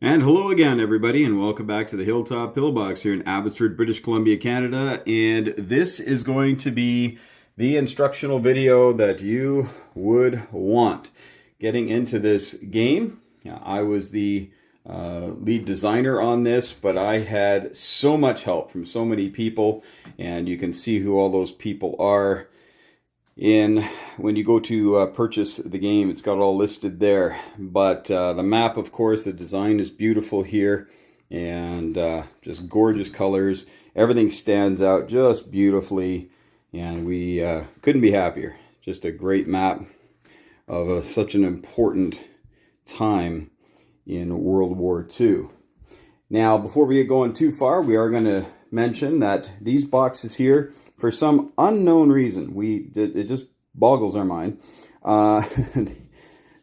And hello again, everybody, and welcome back to the Hilltop Pillbox here in Abbotsford, British Columbia, Canada. And this is going to be the instructional video that you would want. Getting into this game, I was the lead designer on this, but I had so much help from so many people, and you can see who all those people are when you go to purchase the game. It's got all listed there, but the map, of course, the design is beautiful here, and just gorgeous colors. Everything stands out just beautifully, and we couldn't be happier. Just a great map of such an important time in World War II. Now, before we get going too far, we are going to mention that these boxes here, for some unknown reason, it just boggles our mind. The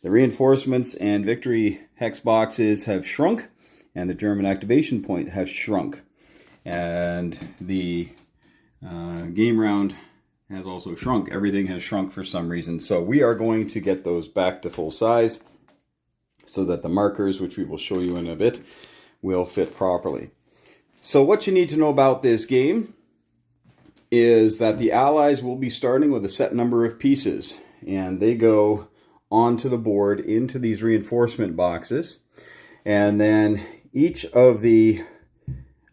reinforcements and victory hex boxes have shrunk, and the German activation point has shrunk. And the game round has also shrunk. Everything has shrunk for some reason. So we are going to get those back to full size so that the markers, which we will show you in a bit, will fit properly. So what you need to know about this game is that the Allies will be starting with a set number of pieces, and they go onto the board into these reinforcement boxes, and then each of the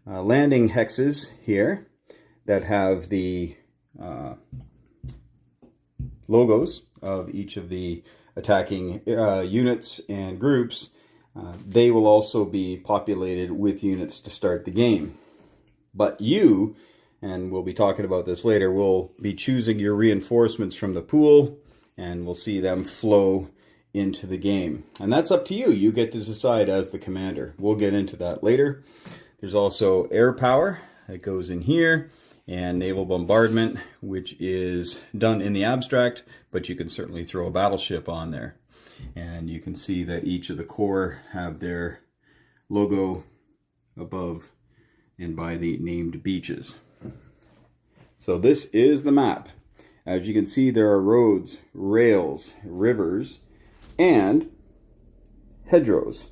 landing hexes here that have the logos of each of the attacking units and groups, they will also be populated with units to start the game. But you, and we'll be talking about this later, we'll be choosing your reinforcements from the pool, and we'll see them flow into the game. And that's up to you. You get to decide as the commander. We'll get into that later. There's also air power that goes in here, and naval bombardment, which is done in the abstract, but you can certainly throw a battleship on there. And you can see that each of the corps have their logo above and by the named beaches. So this is the map. As you can see, there are roads, rails, rivers, and hedgerows.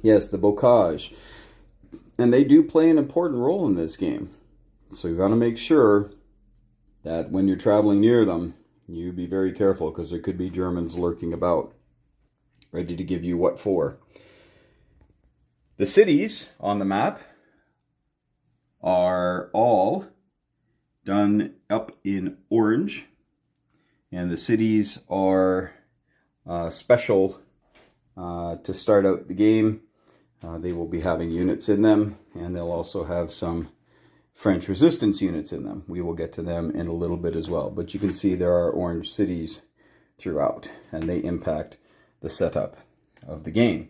Yes, the bocage. And they do play an important role in this game. So you've got to make sure that when you're traveling near them, you be very careful, because there could be Germans lurking about, ready to give you what for. The cities on the map are all done up in orange, and the cities are special to start out the game. They will be having units in them, and they'll also have some French resistance units in them. We will get to them in a little bit as well, but you can see there are orange cities throughout, and they impact the setup of the game.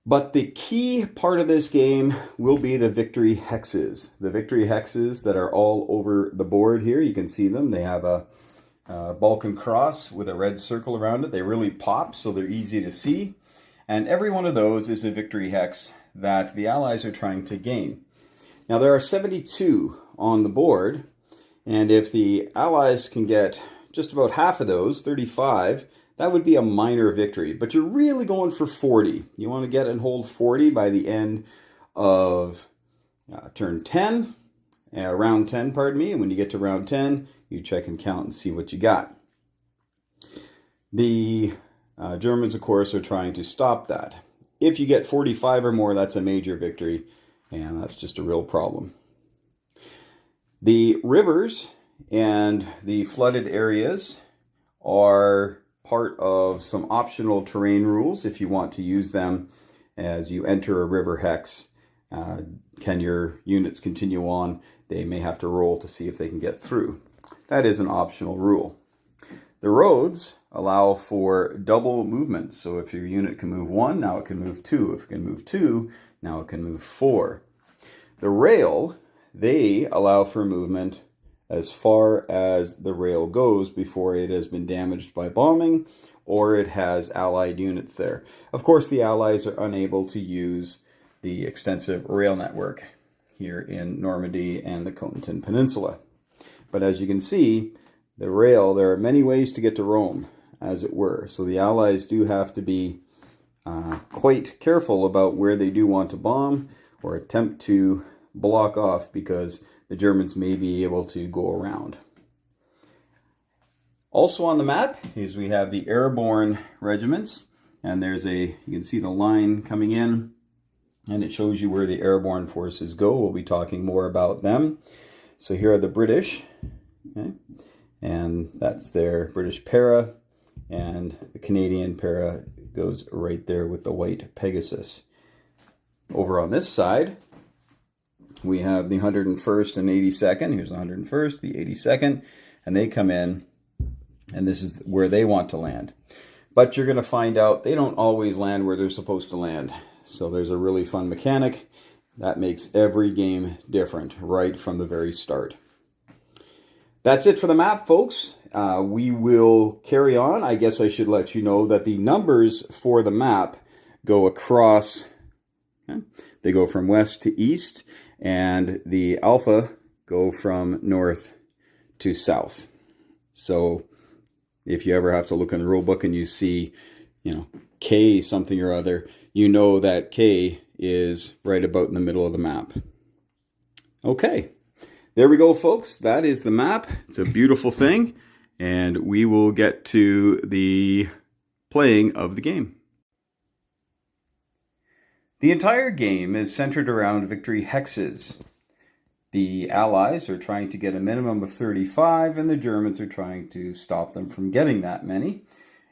But the key part of this game will be the victory hexes. The victory hexes that are all over the board here. You can see them. They have a Balkan cross with a red circle around it. They really pop, so they're easy to see. And every one of those is a victory hex that the Allies are trying to gain. Now, there are 72 on the board, and if the Allies can get just about half of those, 35, that would be a minor victory, but you're really going for 40. You want to get and hold 40 by the end of turn 10, round 10, pardon me. And when you get to round 10, you check and count and see what you got. The Germans, of course, are trying to stop that. If you get 45 or more, that's a major victory, and that's just a real problem. The rivers and the flooded areas are part of some optional terrain rules if you want to use them as you enter a river hex. Can your units continue on? They may have to roll to see if they can get through. That is an optional rule. The roads allow for double movement. So if your unit can move 1, now it can move 2. If it can move 2, now it can move 4. The rail, they allow for movement as far as the rail goes before it has been damaged by bombing or it has Allied units there. Of course, the Allies are unable to use the extensive rail network here in Normandy and the Cotentin Peninsula. But as you can see, the rail, there are many ways to get to Rome, as it were. So the Allies do have to be quite careful about where they do want to bomb or attempt to block off, because the Germans may be able to go around. Also on the map is we have the airborne regiments, and you can see the line coming in, and it shows you where the airborne forces go. We'll be talking more about them. So here are the British, okay? And that's their British para, and the Canadian para goes right there with the white Pegasus. Over on this side, we have the 101st and 82nd. Here's the 101st, the 82nd, and they come in, and this is where they want to land. But you're going to find out they don't always land where they're supposed to land. So there's a really fun mechanic that makes every game different right from the very start. That's it for the map, folks. We will carry on. I guess I should let you know that the numbers for the map go across. Okay? They go from west to east, and the alpha go from north to south. So if you ever have to look in the rule book and you see, K something or other, you know that K is right about in the middle of the map. Okay, there we go, folks. That is the map. It's a beautiful thing, and we will get to the playing of the game. The entire game is centered around victory hexes. The Allies are trying to get a minimum of 35, and the Germans are trying to stop them from getting that many.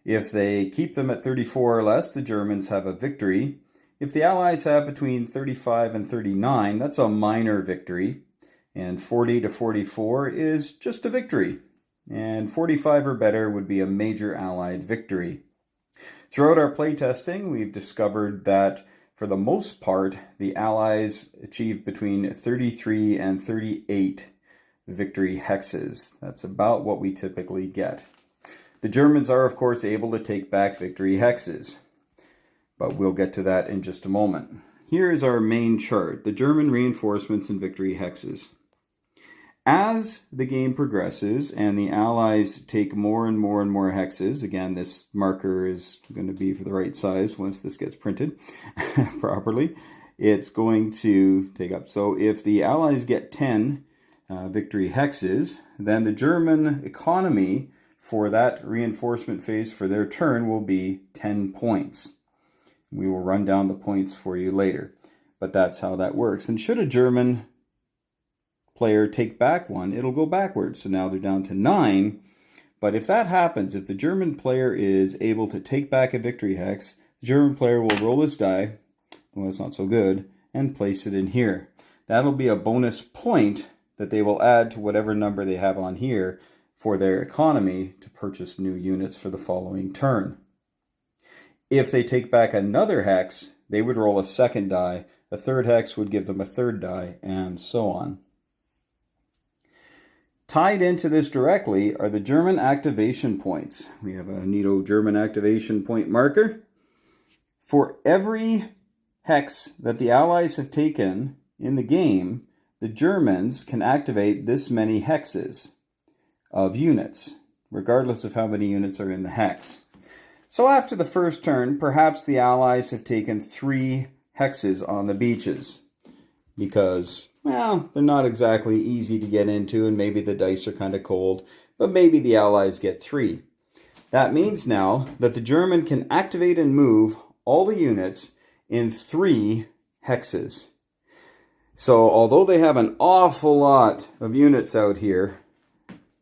If they keep them at 34 or less, the Germans have a victory. If the Allies have between 35 and 39, that's a minor victory. And 40 to 44 is just a victory. And 45 or better would be a major Allied victory. Throughout our playtesting, we've discovered that for the most part, the Allies achieved between 33 and 38 victory hexes. That's about what we typically get. The Germans are, of course, able to take back victory hexes, but we'll get to that in just a moment. Here is our main chart, the German reinforcements and victory hexes. As the game progresses and the Allies take more and more and more hexes, again, this marker is going to be for the right size once this gets printed properly, it's going to take up. So if the Allies get 10 victory hexes, then the German economy for that reinforcement phase for their turn will be 10 points. We will run down the points for you later, but that's how that works. And should a German player take back one, it'll go backwards. So now they're down to 9. But if that happens, if the German player is able to take back a victory hex, the German player will roll his die, well, that's not so good, and place it in here. That'll be a bonus point that they will add to whatever number they have on here for their economy to purchase new units for the following turn. If they take back another hex, they would roll a second die. A third hex would give them a third die, and so on. Tied into this directly are the German activation points. We have a neato German activation point marker. For every hex that the Allies have taken in the game, the Germans can activate this many hexes of units, regardless of how many units are in the hex. So after the first turn, perhaps the Allies have taken 3 hexes on the beaches because, well, they're not exactly easy to get into and maybe the dice are kind of cold, but maybe the Allies get 3. That means now that the German can activate and move all the units in 3 hexes. So although they have an awful lot of units out here,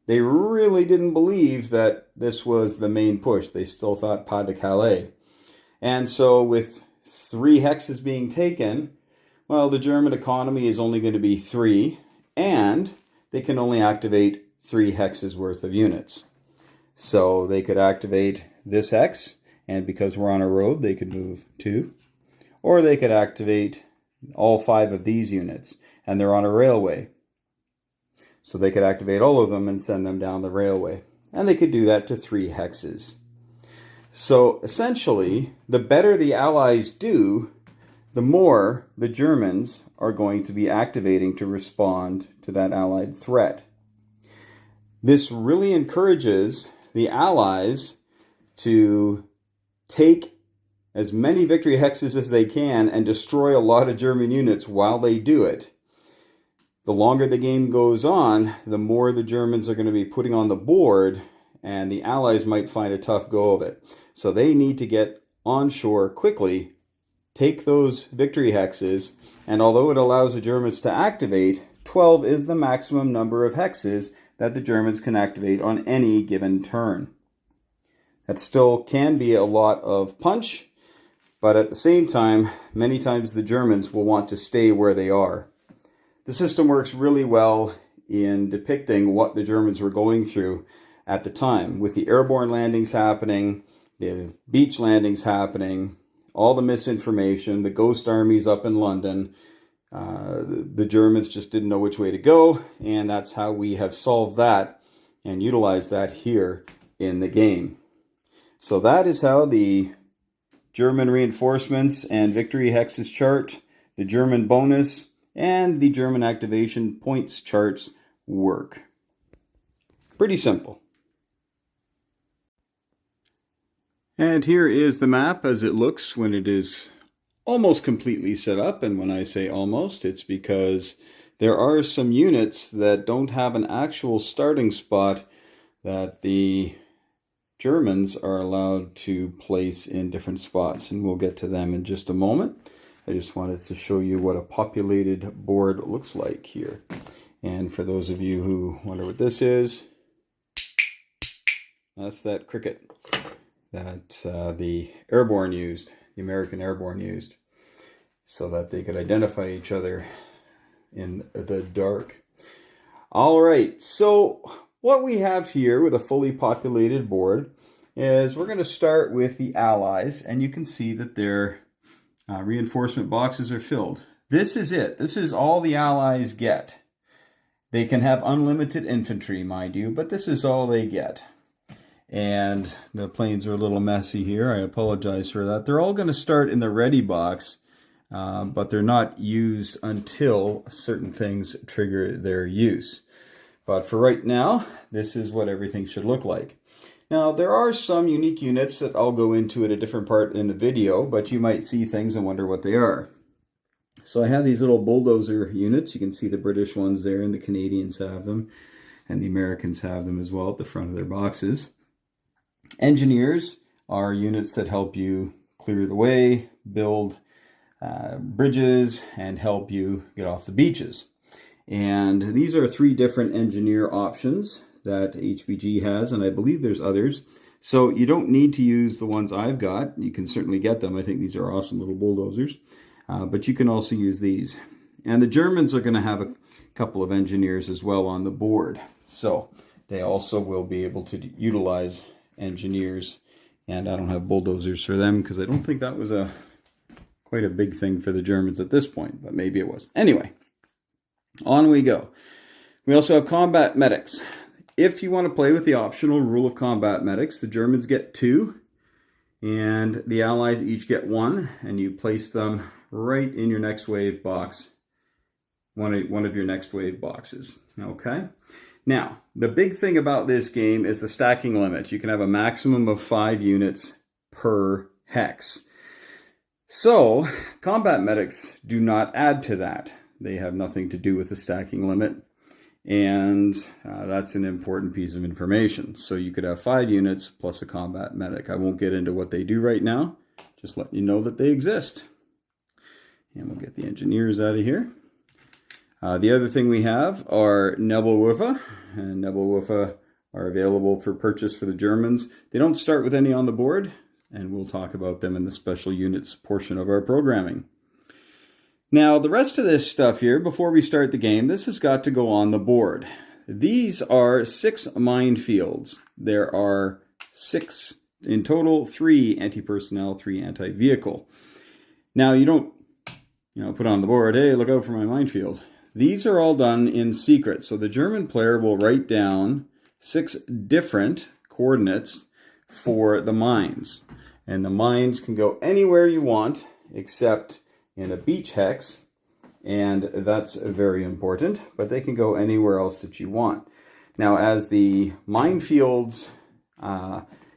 they really didn't believe that this was the main push. They still thought Pas de Calais. And so with 3 hexes being taken, well, the German economy is only going to be 3, and they can only activate 3 hexes worth of units. So they could activate this hex, and because we're on a road, they could move 2. Or they could activate all 5 of these units, and they're on a railway. So they could activate all of them and send them down the railway. And they could do that to 3 hexes. So essentially, the better the Allies do, the more the Germans are going to be activating to respond to that Allied threat. This really encourages the Allies to take as many victory hexes as they can and destroy a lot of German units while they do it. The longer the game goes on, the more the Germans are going to be putting on the board, and the Allies might find a tough go of it. So they need to get onshore quickly, take those victory hexes, and although it allows the Germans to activate, 12 is the maximum number of hexes that the Germans can activate on any given turn. That still can be a lot of punch, but at the same time, many times the Germans will want to stay where they are. The system works really well in depicting what the Germans were going through at the time, with the airborne landings happening, the beach landings happening, all the misinformation, the ghost armies up in London. The Germans just didn't know which way to go, and that's how we have solved that and utilized that here in the game. So that is how the German reinforcements and victory hexes chart, the German bonus, and the German activation points charts work. Pretty simple. And here is the map as it looks when it is almost completely set up. And when I say almost, it's because there are some units that don't have an actual starting spot that the Germans are allowed to place in different spots. And we'll get to them in just a moment. I just wanted to show you what a populated board looks like here. And for those of you who wonder what this is, that's that cricket that the Airborne used, the American Airborne used, so that they could identify each other in the dark. All right, so what we have here with a fully populated board is we're going to start with the Allies, and you can see that their reinforcement boxes are filled. This is it. This is all the Allies get. They can have unlimited infantry, mind you, but this is all they get. And the planes are a little messy here. I apologize for that. They're all going to start in the ready box, but they're not used until certain things trigger their use. But for right now, this is what everything should look like. Now, there are some unique units that I'll go into at a different part in the video, but you might see things and wonder what they are. So I have these little bulldozer units. You can see the British ones there, and the Canadians have them, and the Americans have them as well at the front of their boxes. Engineers are units that help you clear the way, build bridges, and help you get off the beaches. And these are 3 different engineer options that HBG has, and I believe there's others. So you don't need to use the ones I've got. You can certainly get them. I think these are awesome little bulldozers. But you can also use these. And the Germans are going to have a couple of engineers as well on the board. So they also will be able to utilize engineers, and I don't have bulldozers for them because I don't think that was quite a big thing for the Germans at this point, but maybe it was. Anyway, on we go. We also have combat medics. If you want to play with the optional rule of combat medics, the Germans get 2 and the Allies each get 1, and you place them right in your next wave box, one of your next wave boxes. Okay. Now, the big thing about this game is the stacking limit. You can have a maximum of 5 units per hex. So, combat medics do not add to that. They have nothing to do with the stacking limit, and that's an important piece of information. So you could have 5 units plus a combat medic. I won't get into what they do right now, just letting you know that they exist. And we'll get the engineers out of here. The other thing we have are Nebelwerfer, and Nebelwerfer are available for purchase for the Germans. They don't start with any on the board, and we'll talk about them in the special units portion of our programming. Now, the rest of this stuff here, before we start the game, this has got to go on the board. These are 6 minefields. There are 6 in total, 3 anti-personnel, 3 anti-vehicle. Now, you don't put on the board, hey, look out for my minefield. These are all done in secret. So the German player will write down 6 different coordinates for the mines. And the mines can go anywhere you want except in a beach hex. And that's very important. But they can go anywhere else that you want. Now, as the minefields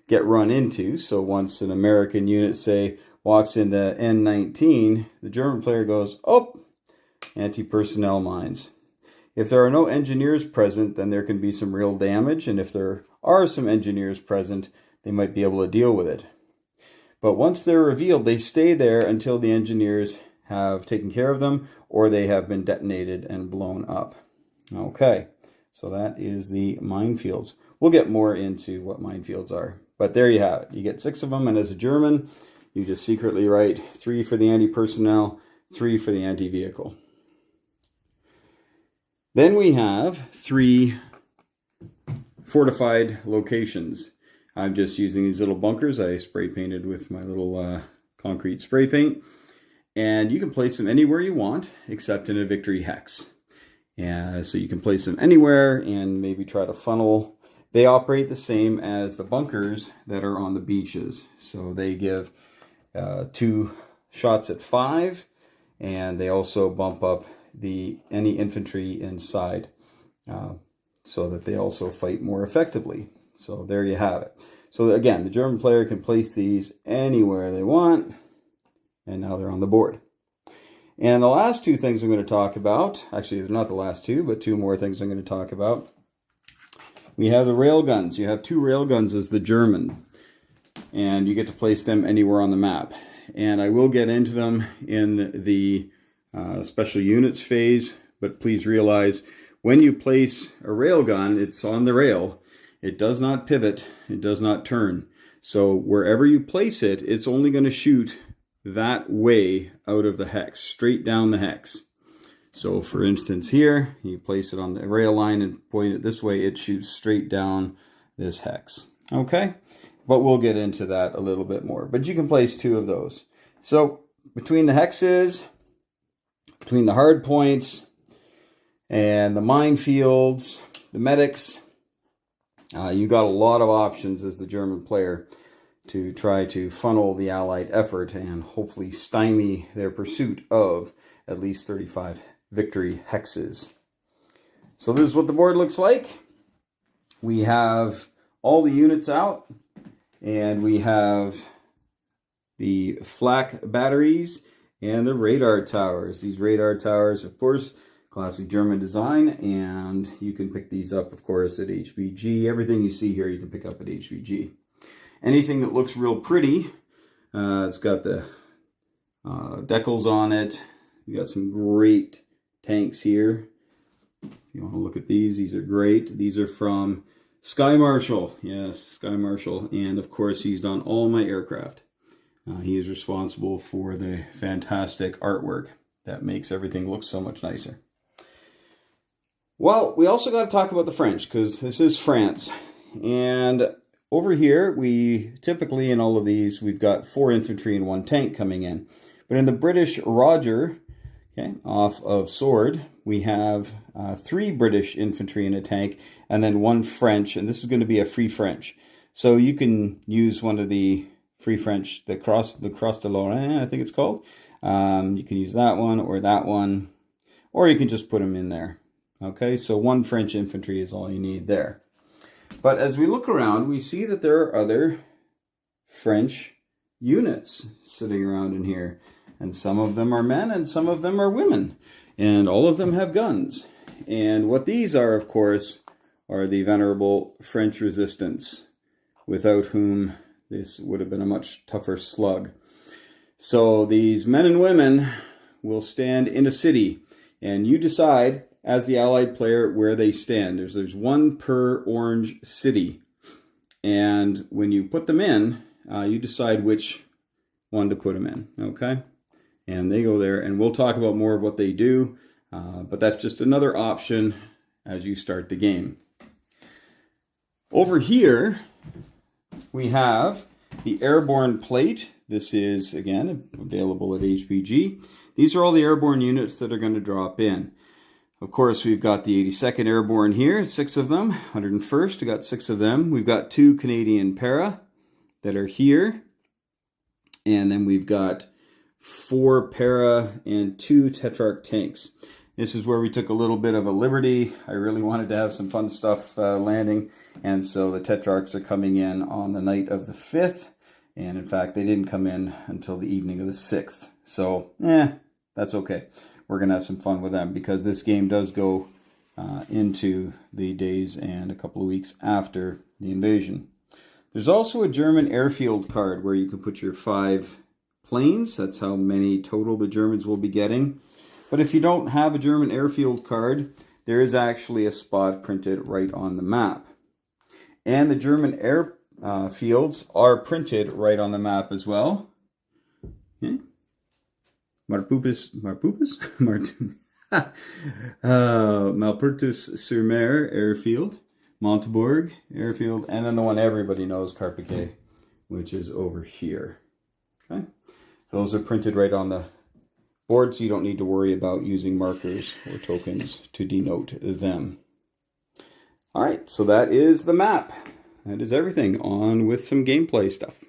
get run into, so once an American unit, say, walks into N19, the German player goes, oh, anti-personnel mines. If there are no engineers present, then there can be some real damage, and if there are some engineers present, they might be able to deal with it. But once they're revealed, they stay there until the engineers have taken care of them or they have been detonated and blown up. Okay, so that is the minefields. We'll get more into what minefields are. But there you have it. You get 6 of them, and as a German, you just secretly write 3 for the anti-personnel, 3 for the anti-vehicle. Then we have 3 fortified locations. I'm just using these little bunkers I spray painted with my little concrete spray paint. And you can place them anywhere you want, except in a victory hex. So you can place them anywhere and maybe try to funnel. They operate the same as the bunkers that are on the beaches. So they give 2 shots at 5, and they also bump up any infantry inside so that they also fight more effectively. So there you have it. So again, the German player can place these anywhere they want, and now they're on the board. And the last 2 things I'm going to talk about, actually they're not the last 2, but 2 more things I'm going to talk about. We have the railguns. You have 2 railguns as the German, and you get to place them anywhere on the map. And I will get into them in the special units phase, but please realize when you place a railgun, it's on the rail. It does not pivot, it does not turn. So wherever you place it, it's only going to shoot that way out of the hex, straight down the hex. So for instance here, you place it on the rail line and point it this way, it shoots straight down this hex. Okay, but we'll get into that a little bit more. But you can place 2 of those. So between the hexes, between the hard points, and the minefields, the medics, you got a lot of options as the German player to try to funnel the Allied effort and hopefully stymie their pursuit of at least 35 victory hexes. So this is what the board looks like. We have all the units out, and we have the flak batteries and the radar towers. These radar towers, of course, classic German design, and you can pick these up, of course, at HBG. Everything you see here you can pick up at HBG. Anything that looks real pretty, it's got the decals on it. You got some great tanks here. If you want to look at these are great. These are from Sky Marshal. Yes, Sky Marshal. And of course, he's done all my aircraft. He is responsible for the fantastic artwork that makes everything look so much nicer. Well, we also got to talk about the French, because this is France. And over here, we typically, in all of these, we've got 4 infantry and 1 tank coming in. But in the British Roger, okay, off of Sword, we have 3 British infantry and a tank, and then 1 French, and this is going to be a free French. So you can use one of the free French, the Cross de Lorraine, I think it's called. You can use that one, or you can just put them in there. Okay, so 1 French infantry is all you need there. But as we look around, we see that there are other French units sitting around in here. And some of them are men and some of them are women. And all of them have guns. And what these are, of course, are the venerable French resistance, without whom this would have been a much tougher slug. So these men and women will stand in a city, and you decide as the Allied player where they stand. There's 1 per orange city. And when you put them in, you decide which one to put them in, okay? And they go there, and we'll talk about more of what they do, but that's just another option as you start the game. Over here, we have the Airborne plate. This is, again, available at HBG. These are all the airborne units that are going to drop in. Of course, we've got the 82nd Airborne here, 6 of them. 101st, we got 6 of them. We've got 2 Canadian Para that are here. And then we've got 4 Para and 2 Tetrarch tanks. This is where we took a little bit of a liberty. I really wanted to have some fun stuff landing. And so the Tetrarchs are coming in on the night of the 5th. And in fact, they didn't come in until the evening of the 6th. So, that's okay. We're going to have some fun with them because this game does go into the days and a couple of weeks after the invasion. There's also a German airfield card where you can put your 5 planes. That's how many total the Germans will be getting. But if you don't have a German airfield card, there is actually a spot printed right on the map. And the German airfields are printed right on the map as well. Yeah. Malpertus-sur-Mer airfield, Montebourg airfield, and then the one everybody knows, Carpiquet, which is over here. Okay, so those are printed right on the board, so you don't need to worry about using markers or tokens to denote them. All right, so that is the map. That is everything. On with some gameplay stuff.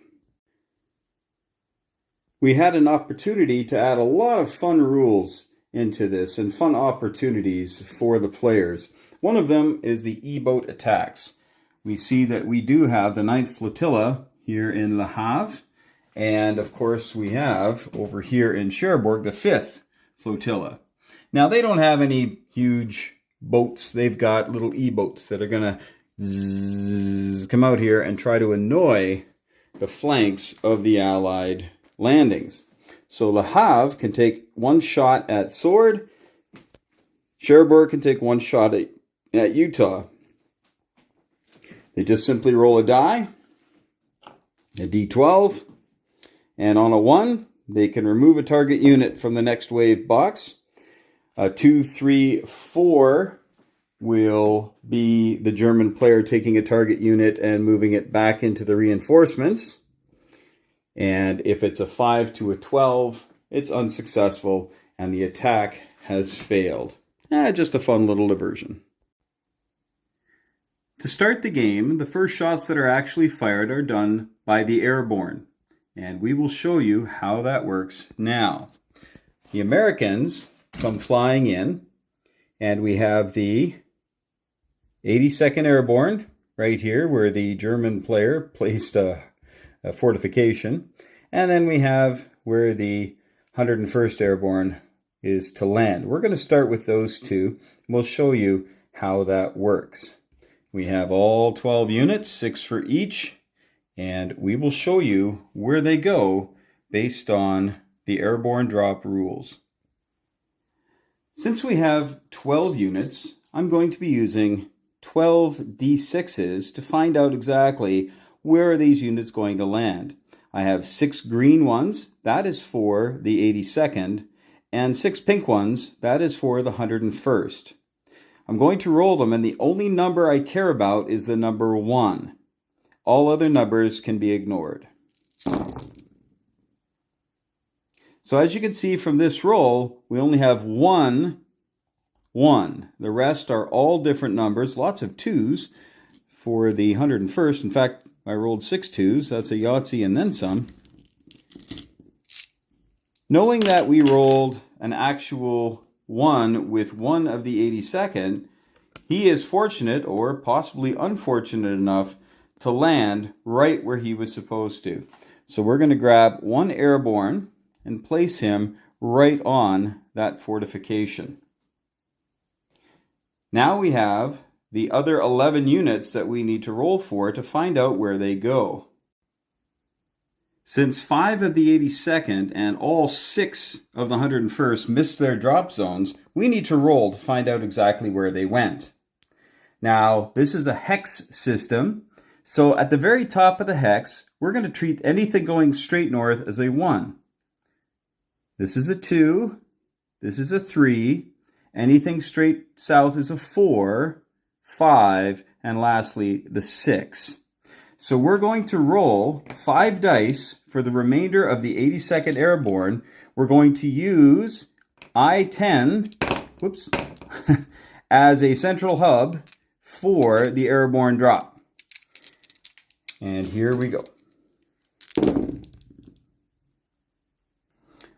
We had an opportunity to add a lot of fun rules into this and fun opportunities for the players. One of them is the E-boat attacks. We see that we do have the 9th Flotilla here in Le Havre, and of course we have over here in Cherbourg the 5th Flotilla. Now they don't have any huge boats. They've got little E-boats that are going to come out here and try to annoy the flanks of the Allied landings. So Le Havre can take one shot at Sword. Cherbourg can take one shot at Utah. They just simply roll a die, a D12, and on a 1, they can remove a target unit from the next wave box. 2, 3, 4 will be the German player taking a target unit and moving it back into the reinforcements. And if it's a 5 to a 12, it's unsuccessful and the attack has failed. Just a fun little diversion. To start the game, the first shots that are actually fired are done by the airborne. And we will show you how that works now. The Americans come flying in, and we have the 82nd Airborne right here where the German player placed a fortification. And then we have where the 101st Airborne is to land. We're going to start with those two. We'll show you how that works. We have all 12 units, 6 for each, and we will show you where they go based on the airborne drop rules. Since we have 12 units, I'm going to be using 12 D6s to find out exactly where are these units going to land. I have 6 green ones, that is for the 82nd, and 6 pink ones, that is for the 101st. I'm going to roll them, and the only number I care about is the number 1. All other numbers can be ignored. So as you can see from this roll, we only have 1. The rest are all different numbers, lots of 2s for the 101st. In fact, I rolled 6 2s. That's a Yahtzee and then some. Knowing that we rolled an actual 1 with one of the 82nd, he is fortunate or possibly unfortunate enough to land right where he was supposed to. So we're going to grab one airborne and place him right on that fortification. Now we have the other 11 units that we need to roll for to find out where they go. Since 5 of the 82nd and all 6 of the 101st missed their drop zones, we need to roll to find out exactly where they went. Now, this is a hex system, so at the very top of the hex, we're going to treat anything going straight north as a 1. This is a 2, this is a 3, anything straight south is a 4, 5, and lastly, the 6. So we're going to roll 5 dice for the remainder of the 82nd Airborne. We're going to use I-10 as a central hub for the airborne drop. And here we go.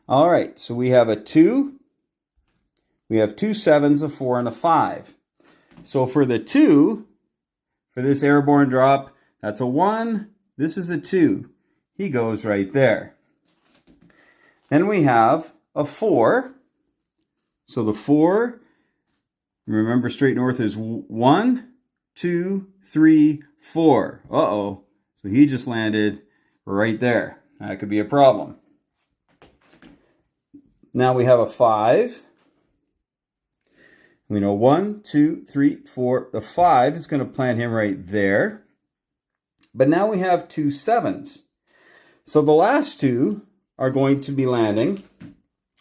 All right, so we have a 2, we have 2 7s, a 4, and a 5. So for the 2, for this airborne drop, that's a 1, this is a 2. he goes right there. Then we have a 4. So the 4, remember straight north is 1, 2, 3, 4. Uh-oh. So he just landed right there. That could be a problem. Now we have a 5. We know 1, 2, 3, 4. The 5 is going to plant him right there. But now we have 2 7s. So the last 2 are going to be landing.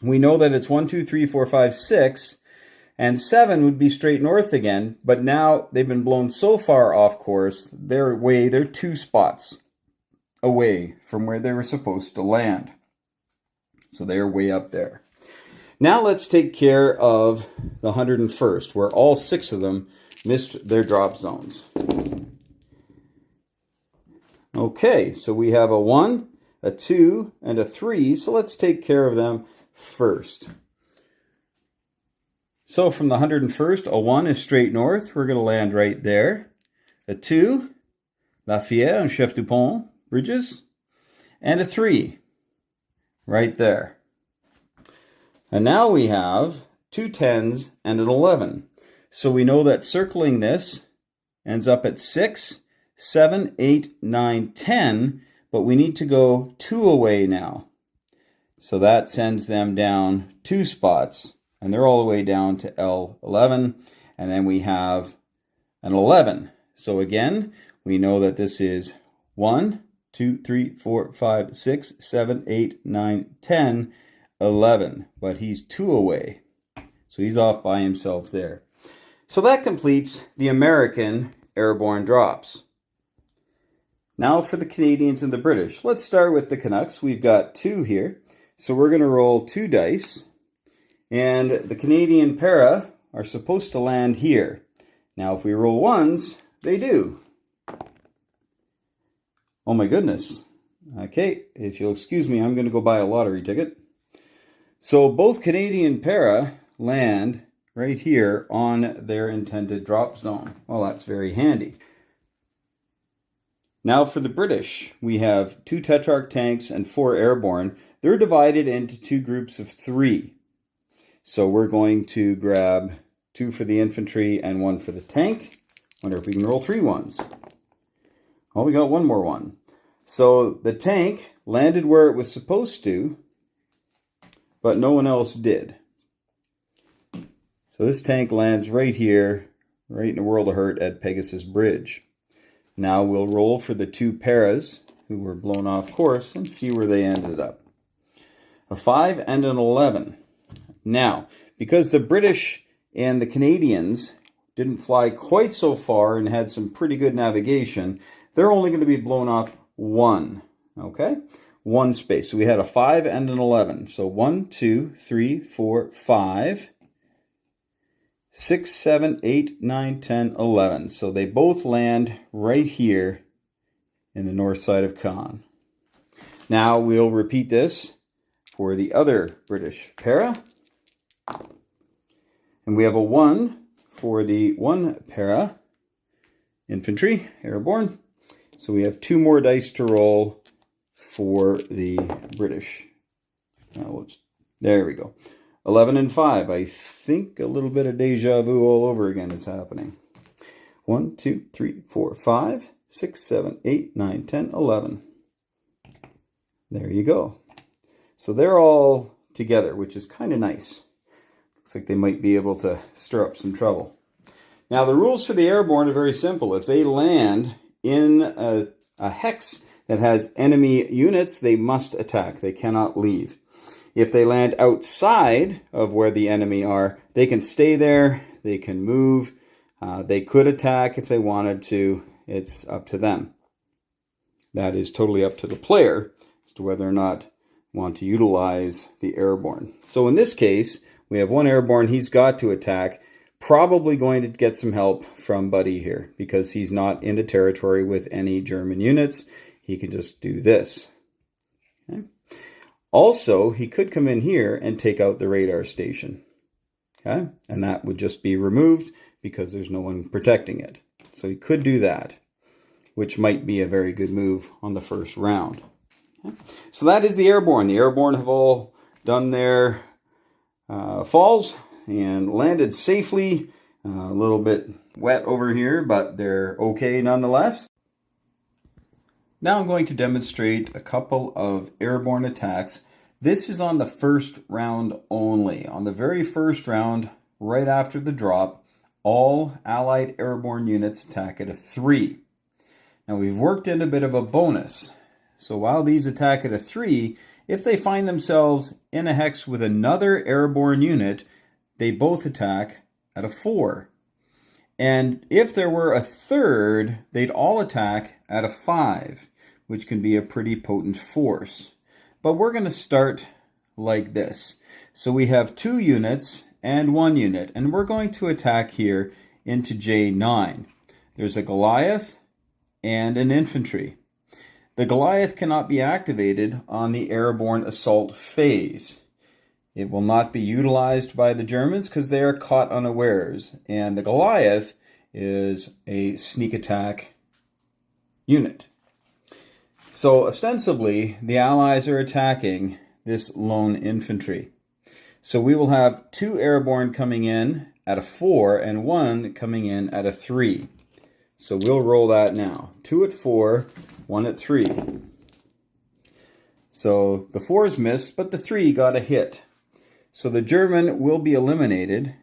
We know that it's 1, 2, 3, 4, 5, 6. And 7 would be straight north again. But now they've been blown so far off course, they're 2 spots away from where they were supposed to land. So they're way up there. Now let's take care of the 101st, where all 6 of them missed their drop zones. Okay, so we have a 1, a 2, and a 3, so let's take care of them first. So from the 101st, a 1 is straight north. We're going to land right there. A 2, La Fière and Chef du Pont bridges. And a 3, right there. And now we have 2 10s and an 11. So we know that circling this ends up at 6, 7, 8, 9, 10, but we need to go 2 away now. So that sends them down 2 spots, and they're all the way down to L11, and then we have an 11. So again, we know that this is 1, 2, 3, 4, 5, 6, 7, 8, 9, 10, 11, but he's 2 away. So he's off by himself there. So that completes the American airborne drops. Now for the Canadians and the British. Let's start with the Canucks. We've got 2 here. So we're going to roll 2 dice. And the Canadian para are supposed to land here. Now if we roll 1s, they do. Oh my goodness. Okay, if you'll excuse me, I'm going to go buy a lottery ticket. So both Canadian para land right here on their intended drop zone. Well, that's very handy. Now for the British, we have 2 Tetrarch tanks and 4 airborne. They're divided into 2 groups of 3. So we're going to grab 2 for the infantry and 1 for the tank. Wonder if we can roll 3 1s. Oh, we got 1 more 1. So the tank landed where it was supposed to, but no one else did. So this tank lands right here, right in the World of Hurt at Pegasus Bridge. Now we'll roll for the 2 paras who were blown off course and see where they ended up. A 5 and an 11. Now, because the British and the Canadians didn't fly quite so far and had some pretty good navigation, they're only going to be blown off 1. Okay? 1 space. So we had a 5 and an 11. So 1, 2, 3, 4, 5, 6, 7, 8, 9, 10, 11. So they both land right here in the north side of Caen. Now we'll repeat this for the other British para. And we have a 1 for the 1 para infantry, airborne. So we have 2 more dice to roll for the British. There we go. 11 and 5. I think a little bit of deja vu all over again is happening. 1, 2, 3, 4, 5, 6, 7, 8, 9, 10, 11. There you go. So they're all together, which is kind of nice. Looks like they might be able to stir up some trouble. Now the rules for the airborne are very simple. If they land in a hex that has enemy units, they must attack. They cannot leave. If they land outside of where the enemy are, they can stay there, they can move, they could attack if they wanted to. It's up to them. That is totally up to the player as to whether or not want to utilize the airborne. So in this case, we have 1 airborne, he's got to attack, probably going to get some help from Buddy here because he's not into territory with any German units. He can just do this. Okay. Also, he could come in here and take out the radar station. Okay? And that would just be removed because there's no one protecting it. So he could do that, which might be a very good move on the first round. So that is the Airborne. The Airborne have all done their falls and landed safely. A little bit wet over here, but they're okay nonetheless. Now I'm going to demonstrate a couple of airborne attacks. This is on the first round only. On the very first round, right after the drop, all Allied airborne units attack at a 3. Now we've worked in a bit of a bonus. So while these attack at a 3, if they find themselves in a hex with another airborne unit, they both attack at a 4. And if there were a third, they'd all attack at a 5, which can be a pretty potent force. But we're going to start like this. So we have 2 units and 1 unit, and we're going to attack here into J9. There's a Goliath and an infantry. The Goliath cannot be activated on the airborne assault phase. It will not be utilized by the Germans because they are caught unawares, and the Goliath is a sneak attack unit. So ostensibly, the Allies are attacking this lone infantry. So we will have 2 airborne coming in at a 4 and 1 coming in at a 3. So we'll roll that now. 2 at 4, 1 at 3. So the 4's missed, but the 3 got a hit. So the German will be eliminated,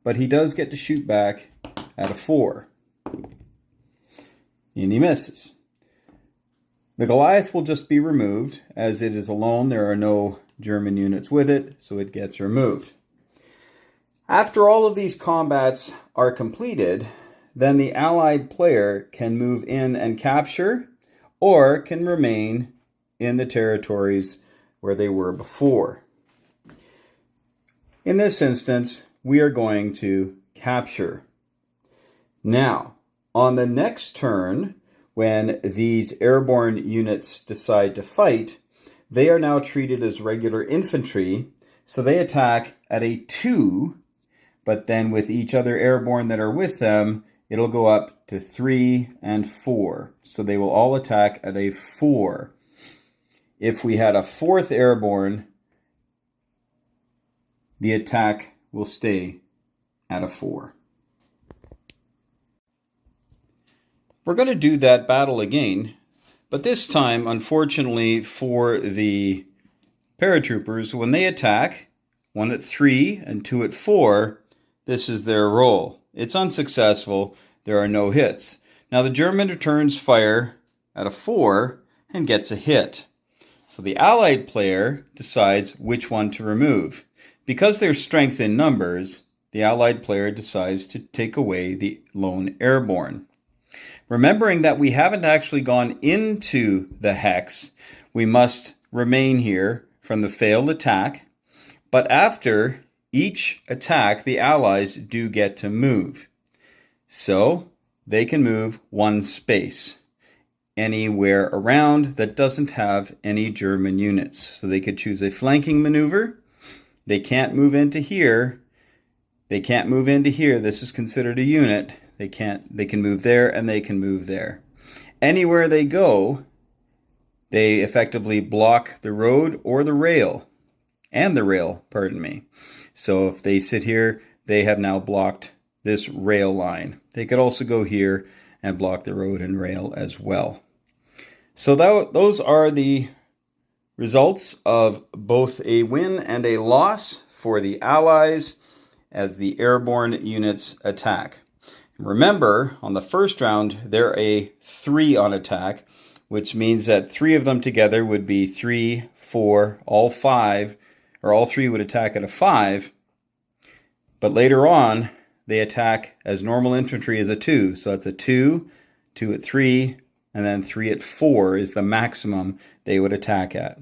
but he does get to shoot back at a 4. And he misses. The Goliath will just be removed, as it is alone. There are no German units with it, so it gets removed. After all of these combats are completed, then the Allied player can move in and capture, or can remain in the territories where they were before. In this instance, we are going to capture. Now, on the next turn, when these airborne units decide to fight, they are now treated as regular infantry, so they attack at a 2, but then with each other airborne that are with them, it'll go up to 3 and 4. So they will all attack at a 4. If we had a 4th airborne, the attack will stay at a 4. We're going to do that battle again, but this time, unfortunately for the paratroopers, when they attack, 1 at 3 and 2 at 4, this is their roll. It's unsuccessful. There are no hits. Now the German returns fire at a 4 and gets a hit. So the Allied player decides which one to remove. Because there's strength in numbers, the Allied player decides to take away the lone airborne. Remembering that we haven't actually gone into the hex, we must remain here from the failed attack. But after each attack, the Allies do get to move. So they can move 1 space anywhere around that doesn't have any German units. So they could choose a flanking maneuver. They can't move into here. They can't move into here. This is considered a unit. They can move there and they can move there. Anywhere they go, they effectively block the road or the rail. And the rail, pardon me. So if they sit here, they have now blocked this rail line. They could also go here and block the road and rail as well. So those are the results of both a win and a loss for the Allies as the airborne units attack. Remember, on the first round, they're a 3 on attack, which means that 3 of them together would be 3, 4, all 5, or all 3 would attack at a 5. But later on, they attack as normal infantry as a 2. So that's a 2, 2 at 3, and then 3 at 4 is the maximum they would attack at.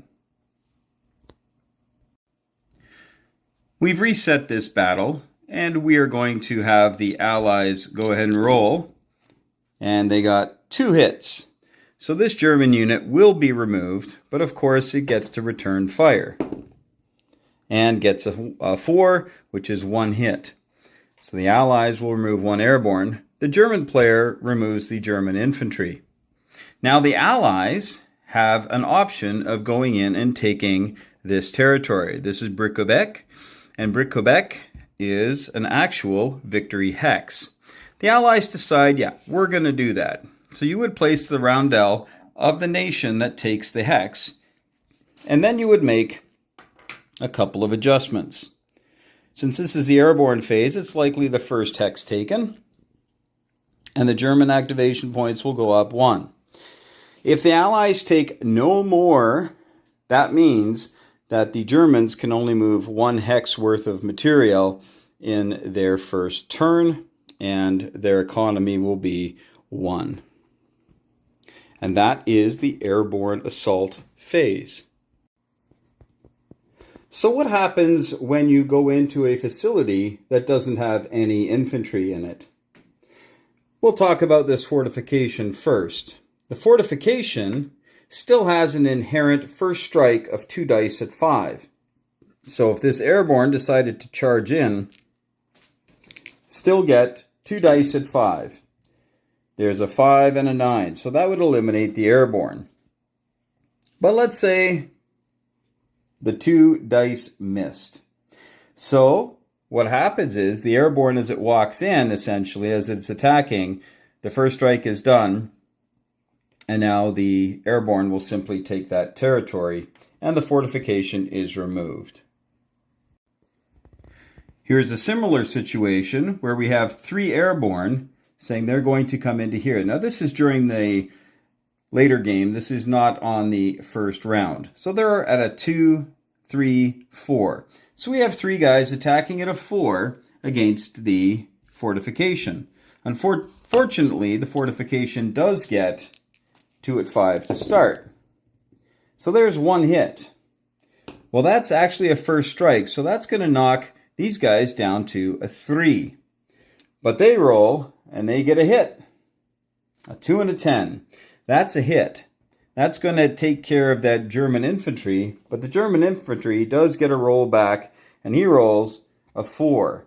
We've reset this battle, and we are going to have the Allies go ahead and roll. And they got 2 hits. So this German unit will be removed, but of course it gets to return fire. And gets a 4, which is 1 hit. So the Allies will remove 1 airborne. The German player removes the German infantry. Now the Allies have an option of going in and taking this territory. This is Bric-Quebec, and Bric-Quebec is an actual victory hex. The Allies decide, yeah, we're going to do that. So you would place the roundel of the nation that takes the hex, and then you would make a couple of adjustments. Since this is the airborne phase, it's likely the first hex taken, and the German activation points will go up 1. If the Allies take no more, that means that the Germans can only move 1 hex worth of material in their first turn, and their economy will be 1. And that is the airborne assault phase. So what happens when you go into a facility that doesn't have any infantry in it? We'll talk about this fortification first. The fortification still has an inherent first strike of 2 dice at 5. So if this airborne decided to charge in, still get 2 dice at 5. There's a 5 and a 9, so that would eliminate the airborne. But let's say the 2 dice missed. So what happens is the airborne, as it walks in, essentially, as it's attacking, the first strike is done, and now the airborne will simply take that territory, and the fortification is removed. Here's a similar situation where we have 3 airborne saying they're going to come into here. Now this is during the later game. This is not on the first round. So they're at a 2, 3, 4. So we have 3 guys attacking at a 4 against the fortification. Unfortunately, the fortification does get 2 at 5 to start. So there's 1 hit. Well, that's actually a first strike, so that's going to knock these guys down to a 3. But they roll, and they get a hit. A 2 and a 10. That's a hit. That's going to take care of that German infantry, but the German infantry does get a roll back, and he rolls a 4.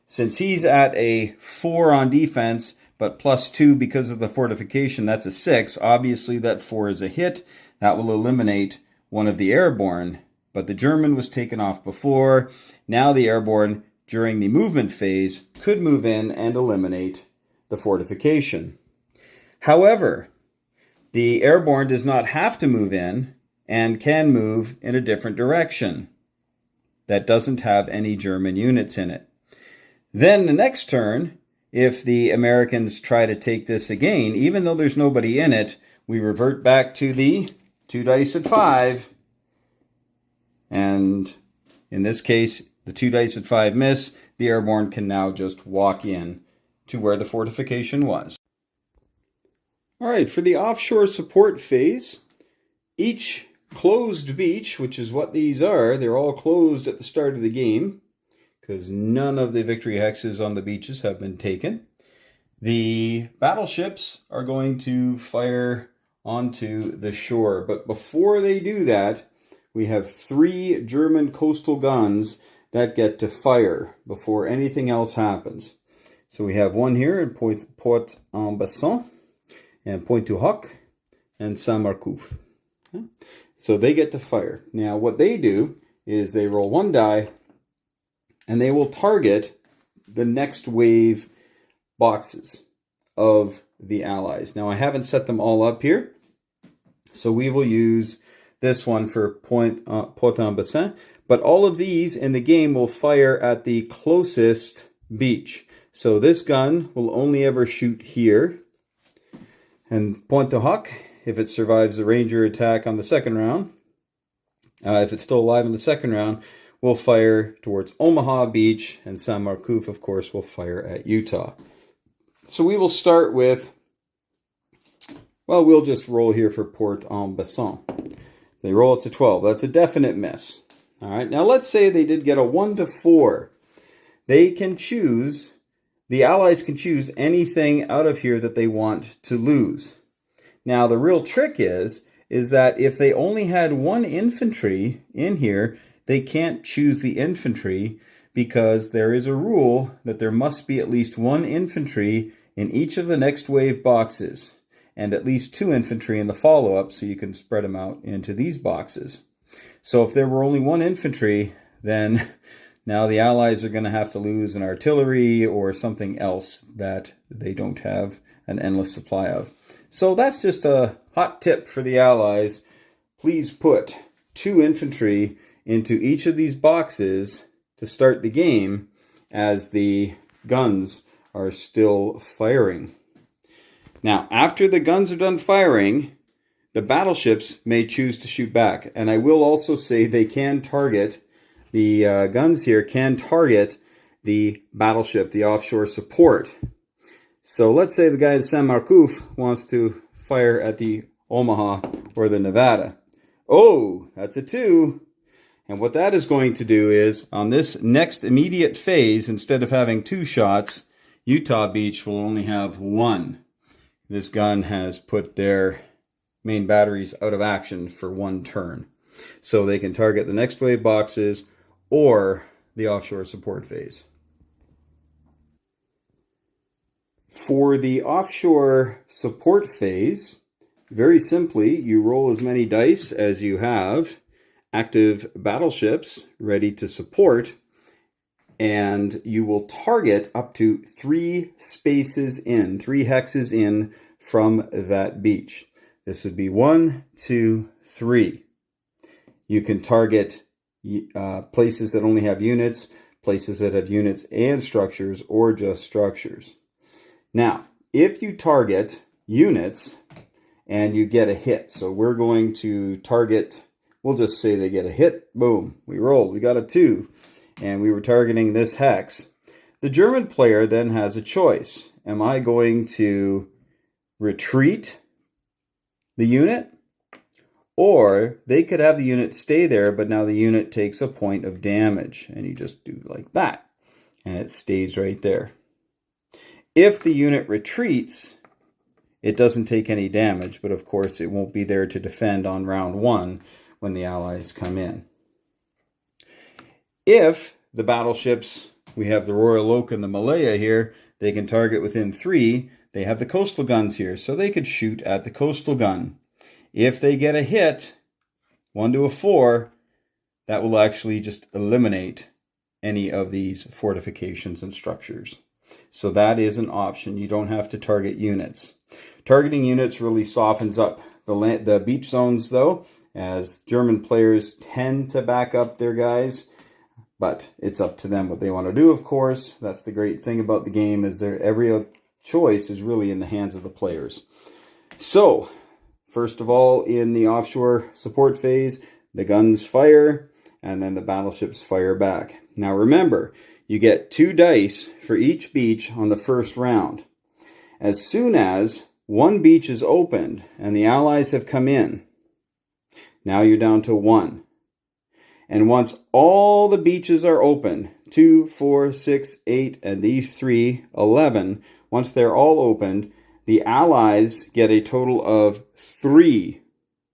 Since he's at a 4 on defense, but plus 2 because of the fortification, that's a 6. Obviously, that 4 is a hit. That will eliminate one of the airborne, but the German was taken off before. Now the airborne, during the movement phase, could move in and eliminate the fortification. However, the airborne does not have to move in and can move in a different direction that doesn't have any German units in it. Then the next turn, if the Americans try to take this again, even though there's nobody in it, we revert back to the 2 dice at 5. And in this case, the 2 dice at 5 miss. The airborne can now just walk in to where the fortification was. All right, for the offshore support phase, each closed beach, which is what these are, they're all closed at the start of the game because none of the victory hexes on the beaches have been taken. The battleships are going to fire onto the shore, but before they do that, we have 3 German coastal guns that get to fire before anything else happens. So we have one here in Port-en-Besson, and Pointe-du-Hoc, and Saint-Marcouf. Okay? So they get to fire. Now what they do is they roll 1 die, and they will target the next wave boxes of the Allies. Now I haven't set them all up here, so we will use this one for Port-en-Besson, but all of these in the game will fire at the closest beach. So this gun will only ever shoot here. And Pointe-du-Hoc, if it survives the Ranger attack on the second round, if it's still alive in the second round, will fire towards Omaha Beach, and Saint-Marcouf, of course, will fire at Utah. So we will start with, well, we'll just roll here for Port-en-Besson. They roll, it's a 12. That's a definite miss. All right, now let's say they did get a 1 to 4. They can choose, the Allies can choose anything out of here that they want to lose. Now, the real trick is that if they only had 1 infantry in here, they can't choose the infantry because there is a rule that there must be at least 1 infantry in each of the next wave boxes. and at least 2 infantry in the follow-up, so you can spread them out into these boxes. So if there were only 1 infantry, then now the Allies are going to have to lose an artillery or something else that they don't have an endless supply of. So that's just a hot tip for the Allies. Please put 2 infantry into each of these boxes to start the game as the guns are still firing. Now, after the guns are done firing, the battleships may choose to shoot back. And I will also say they can target, the guns here can target the battleship, the offshore support. So let's say the guy in San Marcouf wants to fire at the Omaha or the Nevada. Oh, that's a 2. And what that is going to do is, on this next immediate phase, instead of having 2 shots, Utah Beach will only have 1. This gun has put their main batteries out of action for 1 turn. So they can target the next wave boxes or the offshore support phase. For the offshore support phase, very simply, you roll as many dice as you have active battleships ready to support, and you will target up to 3 spaces in, 3 hexes in from that beach. This would be 1, 2, 3. You can target places that only have units, places that have units and structures, or just structures. Now, if you target units and you get a hit, so we're going to target, we'll just say they get a hit, boom, we rolled, we got a 2, and we were targeting this hex. The German player then has a choice. Am I going to retreat the unit? Or they could have the unit stay there, but now the unit takes a point of damage. And you just do like that, and it stays right there. If the unit retreats, it doesn't take any damage, but of course it won't be there to defend on round 1 when the Allies come in. If the battleships, we have the Royal Oak and the Malaya here, they can target within 3. They have the coastal guns here, so they could shoot at the coastal gun. If they get a hit, 1 to a 4, that will actually just eliminate any of these fortifications and structures. So that is an option. You don't have to target units. Targeting units really softens up the beach zones, though, as German players tend to back up their guys. But it's up to them what they want to do, of course. That's the great thing about the game, is every choice is really in the hands of the players. So, first of all, in the offshore support phase, the guns fire, and then the battleships fire back. Now remember, you get 2 dice for each beach on the first round. As soon as 1 beach is opened and the Allies have come in, now you're down to 1. And once all the beaches are open, 2, 4, 6, 8, and these 3, 11, once they're all opened, the Allies get a total of 3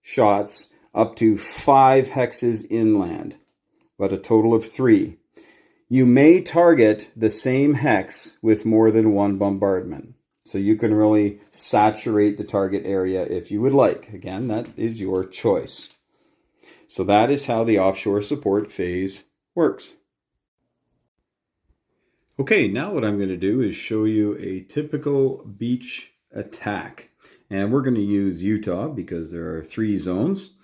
shots up to 5 hexes inland, but a total of 3. You may target the same hex with more than 1 bombardment. So you can really saturate the target area if you would like. Again, that is your choice. So that is how the offshore support phase works. Okay, now what I'm going to do is show you a typical beach attack. And we're going to use Utah because there are 3 zones.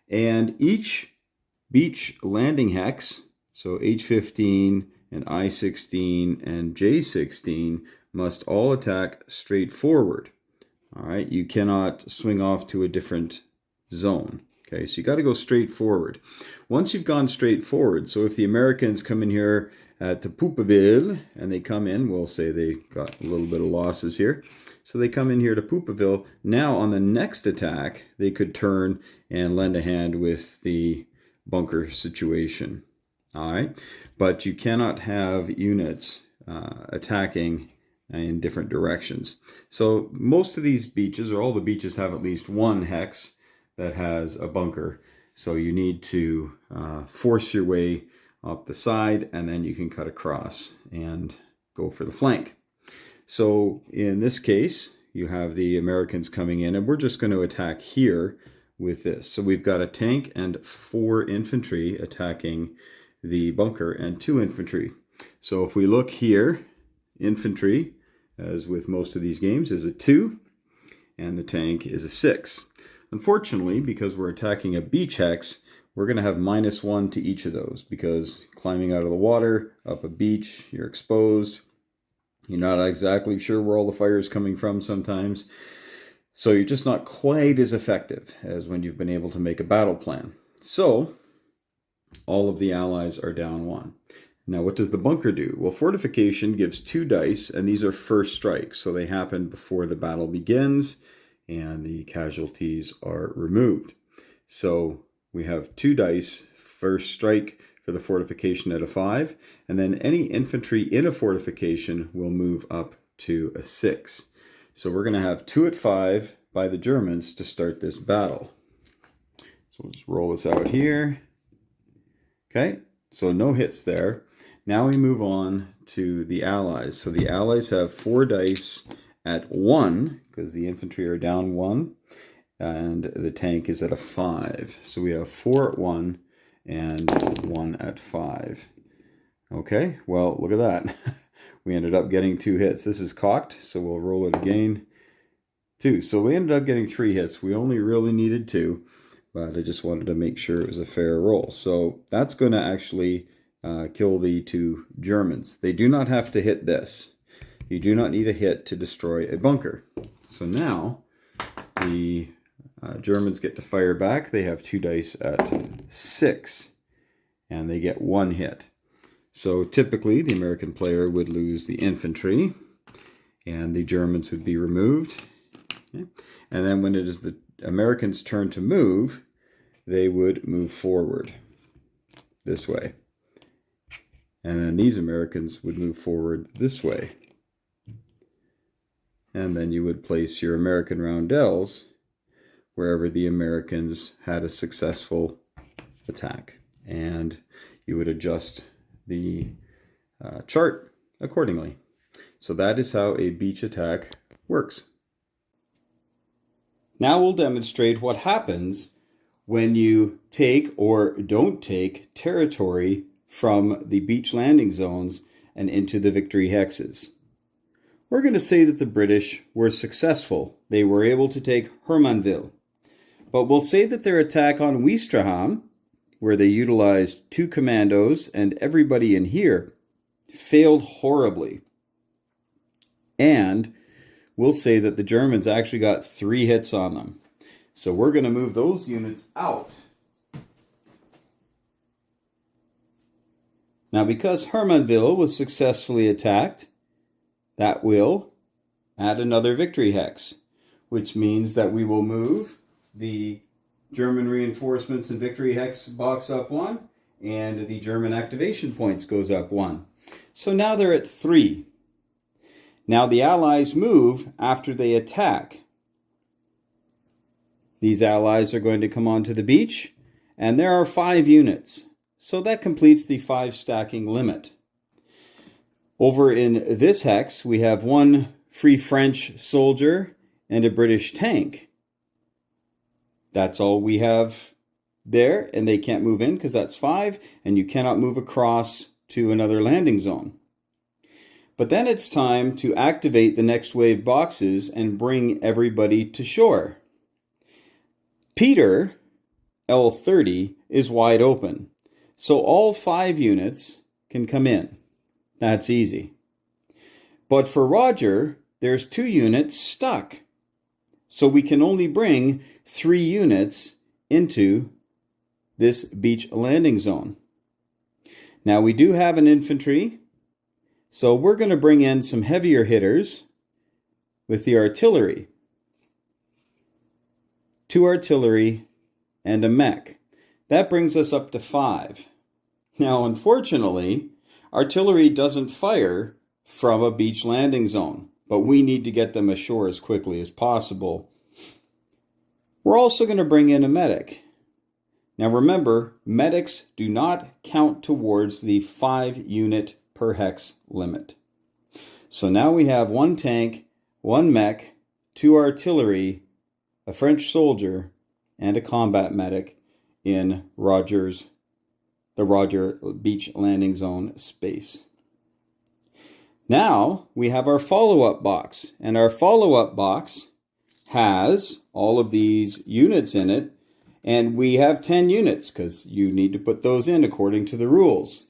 And each beach landing hex, so H15 and I16 and J16, must all attack straight forward. All right, you cannot swing off to a different zone. Okay, so you got to go straight forward. Once you've gone straight forward, so if the Americans come in here to Poupeville, and they come in, we'll say they got a little bit of losses here. So they come in here to Poupeville. Now on the next attack, they could turn and lend a hand with the bunker situation. All right, but you cannot have units attacking in different directions. So most of these beaches, or all the beaches, have at least 1 hex that has a bunker. So you need to force your way up the side, and then you can cut across and go for the flank. So in this case, you have the Americans coming in, and we're just going to attack here with this. So we've got a tank and 4 infantry attacking the bunker and 2 infantry. So if we look here, infantry, as with most of these games, is a 2, and the tank is a 6. Unfortunately, because we're attacking a beach hex, we're going to have -1 to each of those, because climbing out of the water, up a beach, you're exposed. You're not exactly sure where all the fire is coming from sometimes. So you're just not quite as effective as when you've been able to make a battle plan. So all of the allies are down 1. Now what does the bunker do? Well, fortification gives 2 dice, and these are first strikes. So they happen before the battle begins, and the casualties are removed. So we have 2 dice, first strike for the fortification at a 5, and then any infantry in a fortification will move up to a 6. So we're going to have 2 at 5 by the Germans to start this battle. So we'll just roll this out here. Okay, so no hits there. Now we move on to the Allies. So the Allies have 4 dice at 1, because the infantry are down 1, and the tank is at a 5. So we have 4 at 1 and 1 at 5. Okay, well, look at that. We ended up getting 2 hits. This is cocked, so we'll roll it again. 2. So we ended up getting 3 hits. We only really needed 2, but I just wanted to make sure it was a fair roll. So that's going to actually kill the 2 Germans. They do not have to hit this. You do not need a hit to destroy a bunker. So now the Germans get to fire back. They have 2 dice at 6, and they get 1 hit. So typically the American player would lose the infantry, and the Germans would be removed. Okay. And then when it is the Americans' turn to move, they would move forward this way. And then these Americans would move forward this way. And then you would place your American roundels wherever the Americans had a successful attack. And you would adjust the chart accordingly. So that is how a beach attack works. Now we'll demonstrate what happens when you take or don't take territory from the beach landing zones and into the victory hexes. We're going to say that the British were successful. They were able to take Hermanville. But we'll say that their attack on Ouistreham, where they utilized 2 commandos and everybody in here, failed horribly. And we'll say that the Germans actually got 3 hits on them. So we're going to move those units out. Now, because Hermanville was successfully attacked, that will add another victory hex, which means that we will move the German reinforcements and victory hex box up 1, and the German activation points goes up 1. So now they're at 3. Now the Allies move after they attack. These Allies are going to come onto the beach, and there are 5 units. So that completes the 5 stacking limit. Over in this hex, we have 1 Free French soldier and a British tank. That's all we have there, and they can't move in because that's 5, and you cannot move across to another landing zone. But then it's time to activate the next wave boxes and bring everybody to shore. Peter, L30, is wide open, so all 5 units can come in. That's easy. But for Roger, there's 2 units stuck, so we can only bring 3 units into this beach landing zone. Now we do have an infantry, so we're going to bring in some heavier hitters with the artillery. 2 artillery and a mech. That brings us up to 5. Now, unfortunately, artillery doesn't fire from a beach landing zone, but we need to get them ashore as quickly as possible. We're also going to bring in a medic. Now remember, medics do not count towards the 5 unit per hex limit. So now we have 1 tank, 1 mech, 2 artillery, a French soldier, and a combat medic in the Roger Beach Landing Zone space. Now we have our follow-up box, and our follow-up box has all of these units in it, and we have 10 units because you need to put those in according to the rules.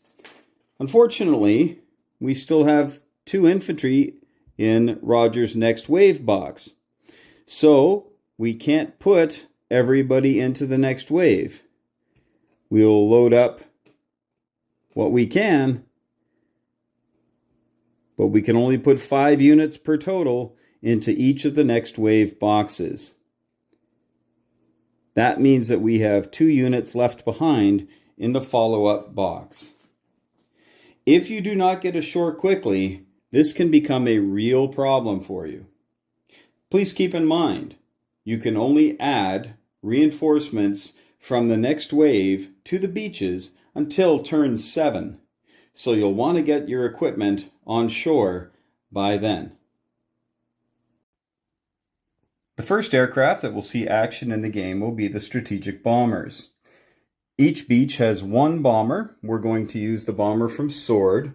Unfortunately, we still have 2 infantry in Roger's next wave box, so we can't put everybody into the next wave. We'll load up what we can, but we can only put 5 units per total into each of the next wave boxes. That means that we have 2 units left behind in the follow-up box. If you do not get ashore quickly, this can become a real problem for you. Please keep in mind, you can only add reinforcements from the next wave to the beaches until turn 7. So you'll want to get your equipment on shore by then. The first aircraft that will see action in the game will be the strategic bombers. Each beach has 1 bomber. We're going to use the bomber from Sword.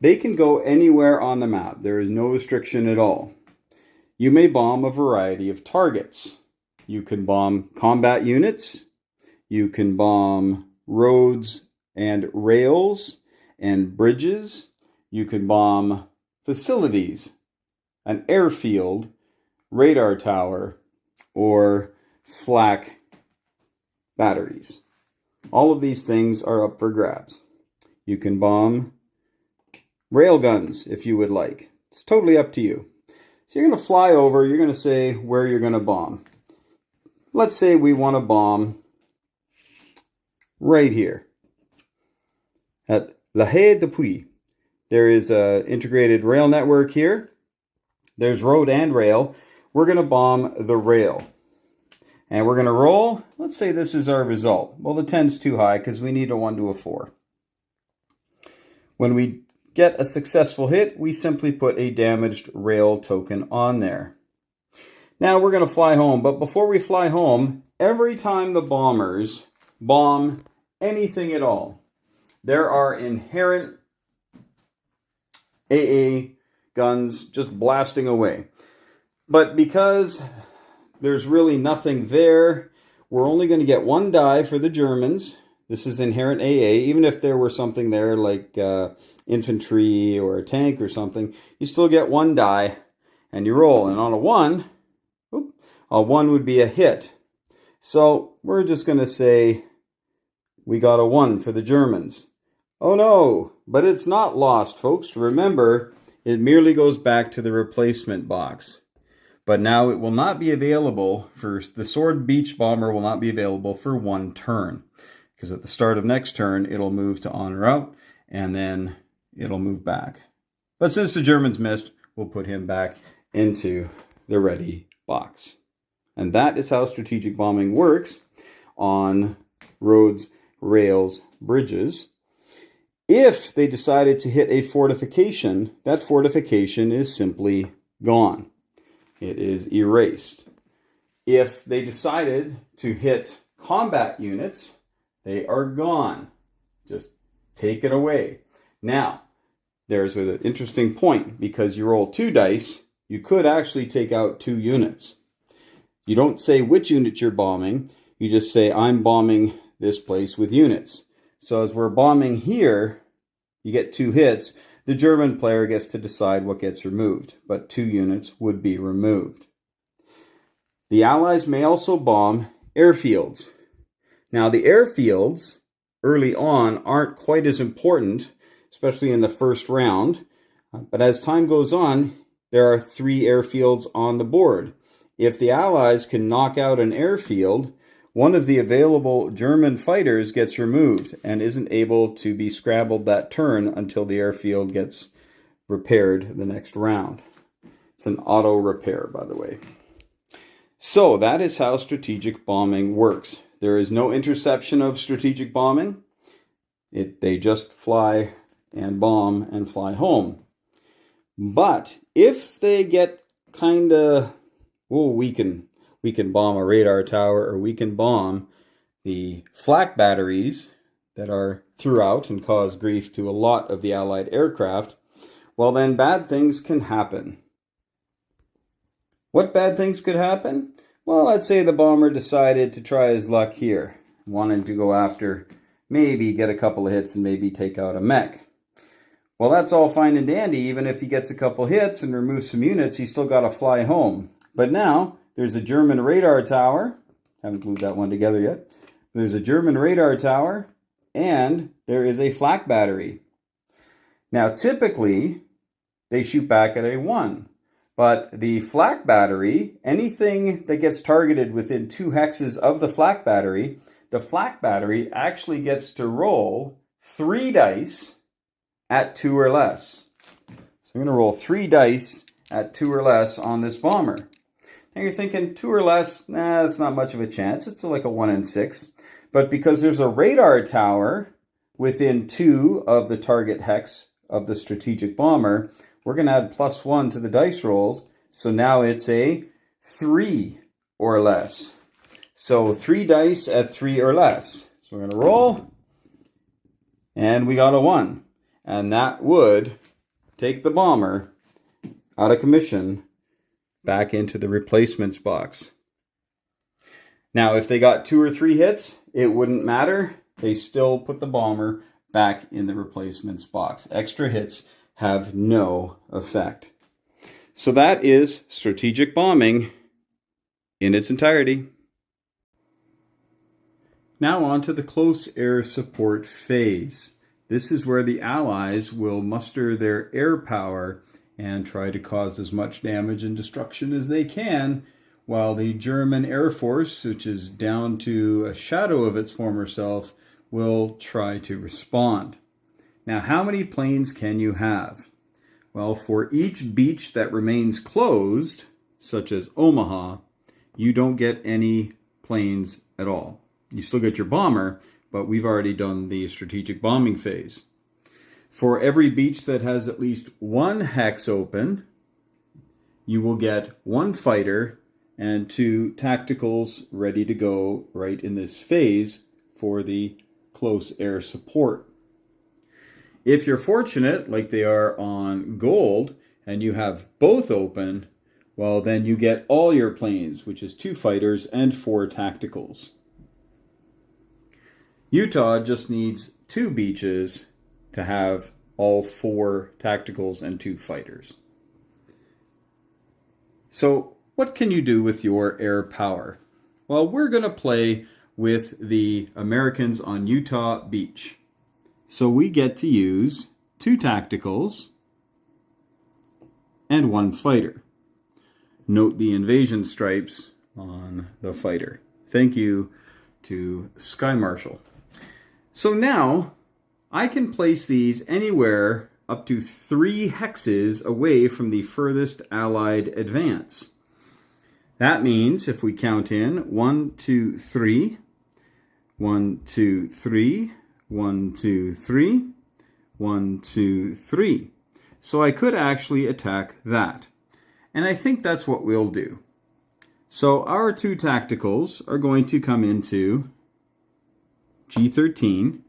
They can go anywhere on the map. There is no restriction at all. You may bomb a variety of targets. You can bomb combat units. You can bomb roads and rails and bridges. You can bomb facilities, an airfield, radar tower, or flak batteries. All of these things are up for grabs. You can bomb railguns if you would like. It's totally up to you. So you're going to fly over, you're going to say where you're going to bomb. Let's say we want to bomb right here at La Haye de Puy. There is an integrated rail network here. There's road and rail. We're going to bomb the rail. And we're going to roll. Let's say this is our result. Well, the 10's too high because we need a 1 to a 4. When we get a successful hit, we simply put a damaged rail token on there. Now we're going to fly home. But before we fly home, every time the bombers bomb anything at all, there are inherent AA guns just blasting away. But because there's really nothing there, we're only going to get 1 die for the Germans. This is inherent AA. Even if there were something there like infantry or a tank or something, you still get 1 die and you roll. And on a 1 would be a hit. So we're just going to say we got a 1 for the Germans. Oh no, but it's not lost, folks. Remember, it merely goes back to the replacement box. But now it will not be available for the Sword Beach Bomber will not be available for 1 turn. Because at the start of next turn, it'll move to en route and then it'll move back. But since the Germans missed, we'll put him back into the ready box. And that is how strategic bombing works on roads, rails, bridges. If they decided to hit a fortification, that fortification is simply gone. It is erased. If they decided to hit combat units, they are gone. Just take it away. Now, there's an interesting point. Because you roll 2 dice, you could actually take out 2 units. You don't say which unit you're bombing. You just say, I'm bombing this place with units. So as we're bombing here, you get 2 hits. The German player gets to decide what gets removed, but 2 units would be removed. The Allies may also bomb airfields. Now, the airfields early on aren't quite as important, especially in the first round. But as time goes on, there are 3 airfields on the board. If the Allies can knock out an airfield, one of the available German fighters gets removed and isn't able to be scrambled that turn until the airfield gets repaired the next round. It's an auto repair, by the way. So that is how strategic bombing works. There is no interception of strategic bombing. They just fly and bomb and fly home. But if they get kind of oh, we can bomb a radar tower, or we can bomb the flak batteries that are throughout and cause grief to a lot of the Allied aircraft, well then bad things can happen. What bad things could happen? Well, let's say the bomber decided to try his luck here, wanting to go after, maybe get a couple of hits and maybe take out a mech. Well, that's all fine and dandy. Even if he gets a couple hits and removes some units, he's still got to fly home. But now there's a German radar tower. Haven't glued that one together yet. There's a German radar tower, and there is a flak battery. Now, typically, they shoot back at a 1. But the flak battery, anything that gets targeted within 2 hexes of the flak battery actually gets to roll 3 dice at 2 or less. So I'm going to roll 3 dice at 2 or less on this bomber. Now you're thinking 2 or less, that's not much of a chance. It's like a 1 in 6. But because there's a radar tower within 2 of the target hex of the strategic bomber, we're going to add +1 to the dice rolls. So now it's a 3 or less. So 3 dice at 3 or less. So we're going to roll. And we got a 1. And that would take the bomber out of commission back into the replacements box. Now, if they got 2 or 3 hits, it wouldn't matter. They still put the bomber back in the replacements box. Extra hits have no effect. So that is strategic bombing in its entirety. Now on to the close air support phase. This is where the Allies will muster their air power and try to cause as much damage and destruction as they can, while the German Air Force, which is down to a shadow of its former self, will try to respond. Now, how many planes can you have? Well, for each beach that remains closed, such as Omaha, you don't get any planes at all. You still get your bomber, but we've already done the strategic bombing phase. For every beach that has at least 1 hex open, you will get 1 fighter and 2 tacticals ready to go right in this phase for the close air support. If you're fortunate, like they are on Gold, and you have both open, well, then you get all your planes, which is 2 fighters and 4 tacticals. Utah just needs 2 beaches to have all 4 tacticals and 2 fighters. So what can you do with your air power? Well, we're going to play with the Americans on Utah Beach. So we get to use 2 tacticals and 1 fighter. Note the invasion stripes on the fighter. Thank you to Sky Marshal. So now I can place these anywhere up to 3 hexes away from the furthest Allied advance. That means if we count in 1, 2, 3, 1, 2, 3, 1, 2, 3, 1, 2, 3. So I could actually attack that. And I think that's what we'll do. So our 2 tacticals are going to come into G13,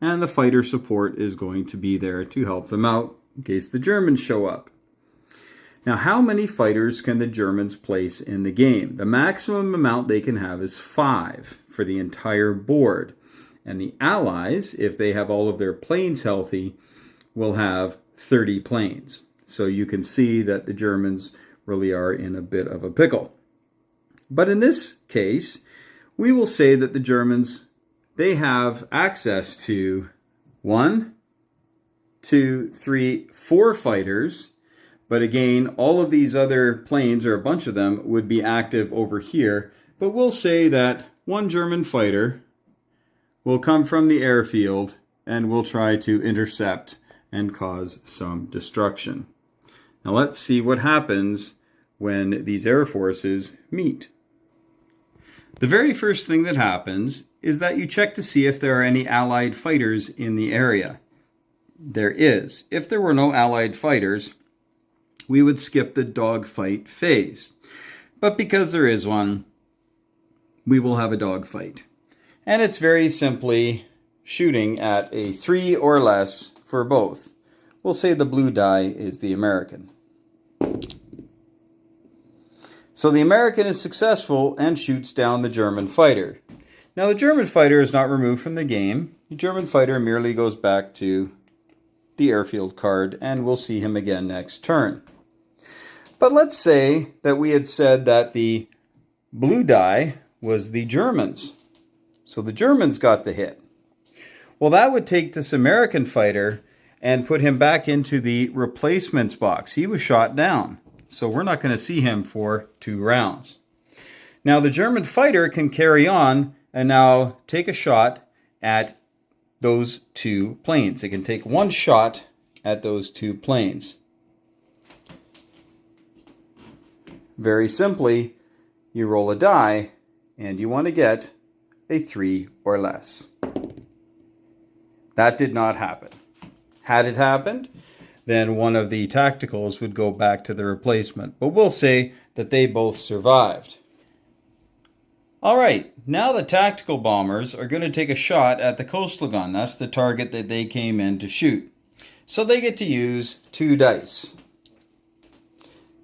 and the fighter support is going to be there to help them out in case the Germans show up. Now, how many fighters can the Germans place in the game? The maximum amount they can have is 5 for the entire board. And the Allies, if they have all of their planes healthy, will have 30 planes. So you can see that the Germans really are in a bit of a pickle. But in this case, we will say that the Germans, they have access to 1, 2, 3, 4 fighters. But again, all of these other planes, or a bunch of them, would be active over here. But we'll say that 1 German fighter will come from the airfield and will try to intercept and cause some destruction. Now let's see what happens when these air forces meet. The very first thing that happens is that you check to see if there are any Allied fighters in the area. There is. If there were no Allied fighters, we would skip the dogfight phase. but because there is one, we will have a dogfight. And it's very simply shooting at a 3 or less for both. We'll say the blue die is the American. So the American is successful and shoots down the German fighter. Now the German fighter is not removed from the game. The German fighter merely goes back to the airfield card, and we'll see him again next turn. But let's say that we had said that the blue die was the Germans. So the Germans got the hit. Well, that would take this American fighter and put him back into the replacements box. He was shot down, so we're not going to see him for 2 rounds. Now the German fighter can carry on and now take a shot at those 2 planes. It can take 1 shot at those 2 planes. Very simply, you roll a die and you want to get a 3 or less. That did not happen. Had it happened, then one of the tacticals would go back to the replacement. But we'll say that they both survived. All right, now the tactical bombers are going to take a shot at the coastal gun. That's the target that they came in to shoot. So they get to use 2 dice.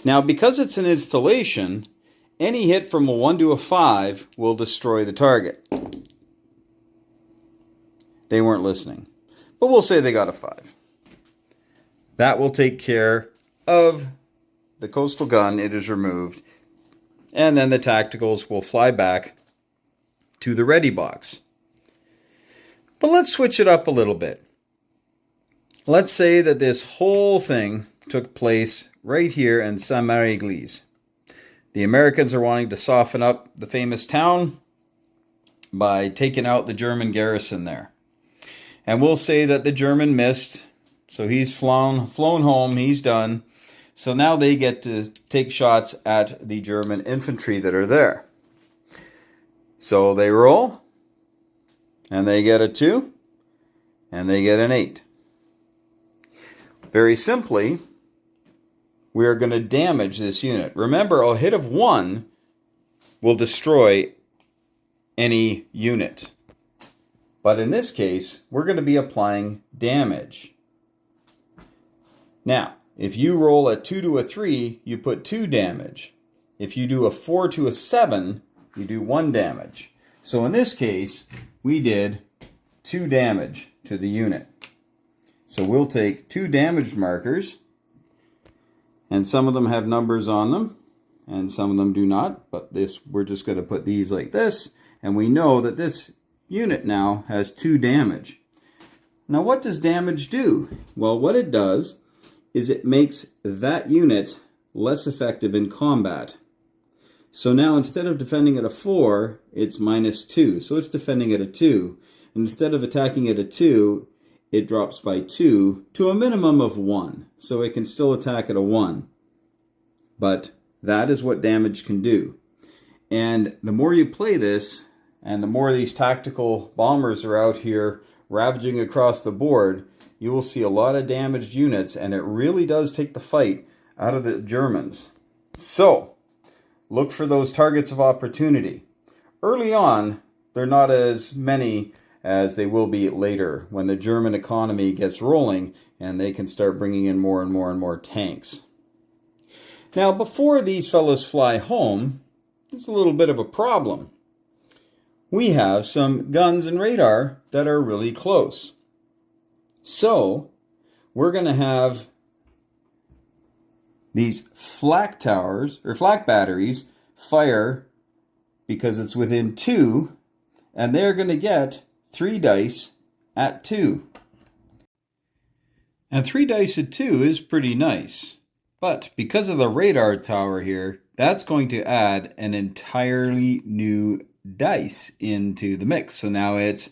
Now, because it's an installation, any hit from a 1 to a 5 will destroy the target. They weren't listening, but we'll say they got a 5. That will take care of the coastal gun. It is removed. And then the tacticals will fly back to the ready box. But let's switch it up a little bit. Let's say that this whole thing took place right here in Saint-Marie-Église. The Americans are wanting to soften up the famous town by taking out the German garrison there. And we'll say that the German missed, so he's flown home, he's done. So now they get to take shots at the German infantry that are there. So they roll, and they get a 2, and they get an 8. Very simply, we are going to damage this unit. Remember, a hit of 1 will destroy any unit. But in this case, we're going to be applying damage. Now, if you roll a 2 to a 3, you put 2 damage. If you do a 4 to a 7, you do 1 damage. So in this case, we did 2 damage to the unit. So we'll take 2 damage markers, and some of them have numbers on them, and some of them do not, but we're just going to put these like this, and we know that this unit now has 2 damage. Now what does damage do? Well, what it does is it makes that unit less effective in combat. So now instead of defending at a 4, it's -2. So it's defending at a 2. And instead of attacking at a 2, it drops by 2 to a minimum of 1. So it can still attack at a 1. But that is what damage can do. And the more you play this, and the more these tactical bombers are out here ravaging across the board, you will see a lot of damaged units, and it really does take the fight out of the Germans. So, look for those targets of opportunity. Early on, they're not as many as they will be later when the German economy gets rolling and they can start bringing in more and more and more tanks. Now, before these fellows fly home, there's a little bit of a problem. We have some guns and radar that are really close. So, we're going to have these flak towers, or flak batteries, fire because it's within 2, and they're going to get 3 dice at 2. And 3 dice at 2 is pretty nice. But because of the radar tower here, that's going to add an entirely new dice into the mix. So now it's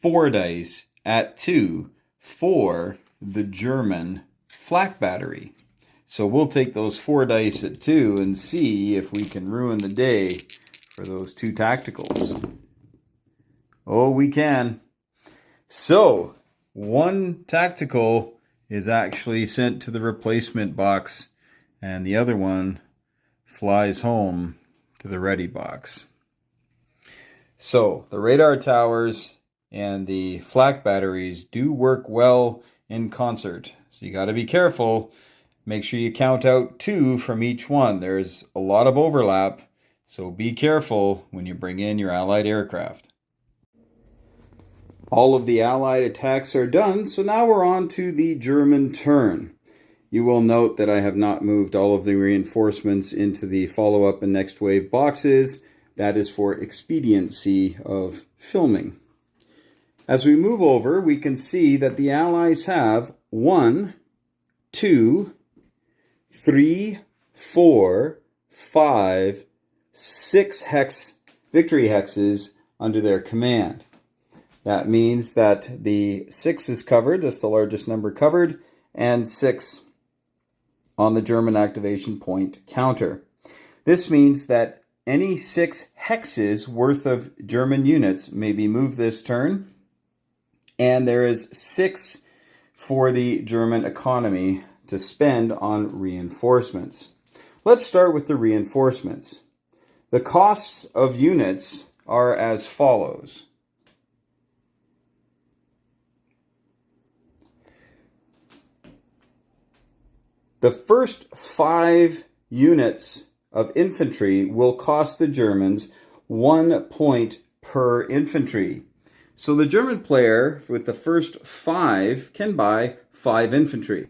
4 dice at 2 for the German flak battery. So we'll take those 4 dice at 2 and see if we can ruin the day for those 2 tacticals. Oh, we can. So 1 tactical is actually sent to the replacement box, and the other one flies home to the ready box. So the radar towers and the flak batteries do work well in concert. So you got to be careful. Make sure you count out 2 from each one. There's a lot of overlap, so be careful when you bring in your Allied aircraft. All of the Allied attacks are done, so now we're on to the German turn. You will note that I have not moved all of the reinforcements into the follow-up and next wave boxes. That is for expediency of filming. As we move over, we can see that the Allies have 1, 2, 3, 4, 5, 6 victory hexes under their command. That means that the 6 is covered, that's the largest number covered, and 6 on the German activation point counter. This means that any 6 hexes worth of German units may be moved this turn, and there is 6 for the German economy to spend on reinforcements. Let's start with the reinforcements. The costs of units are as follows. The first 5 units of infantry will cost the Germans 1 point per infantry. So the German player with the first 5 can buy 5 infantry.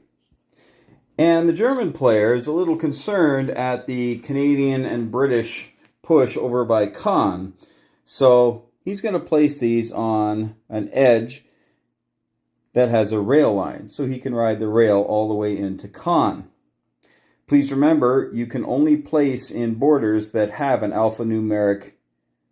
And the German player is a little concerned at the Canadian and British push over by Caen. So he's going to place these on an edge that has a rail line, so he can ride the rail all the way into Caen. Please remember, you can only place in borders that have an alphanumeric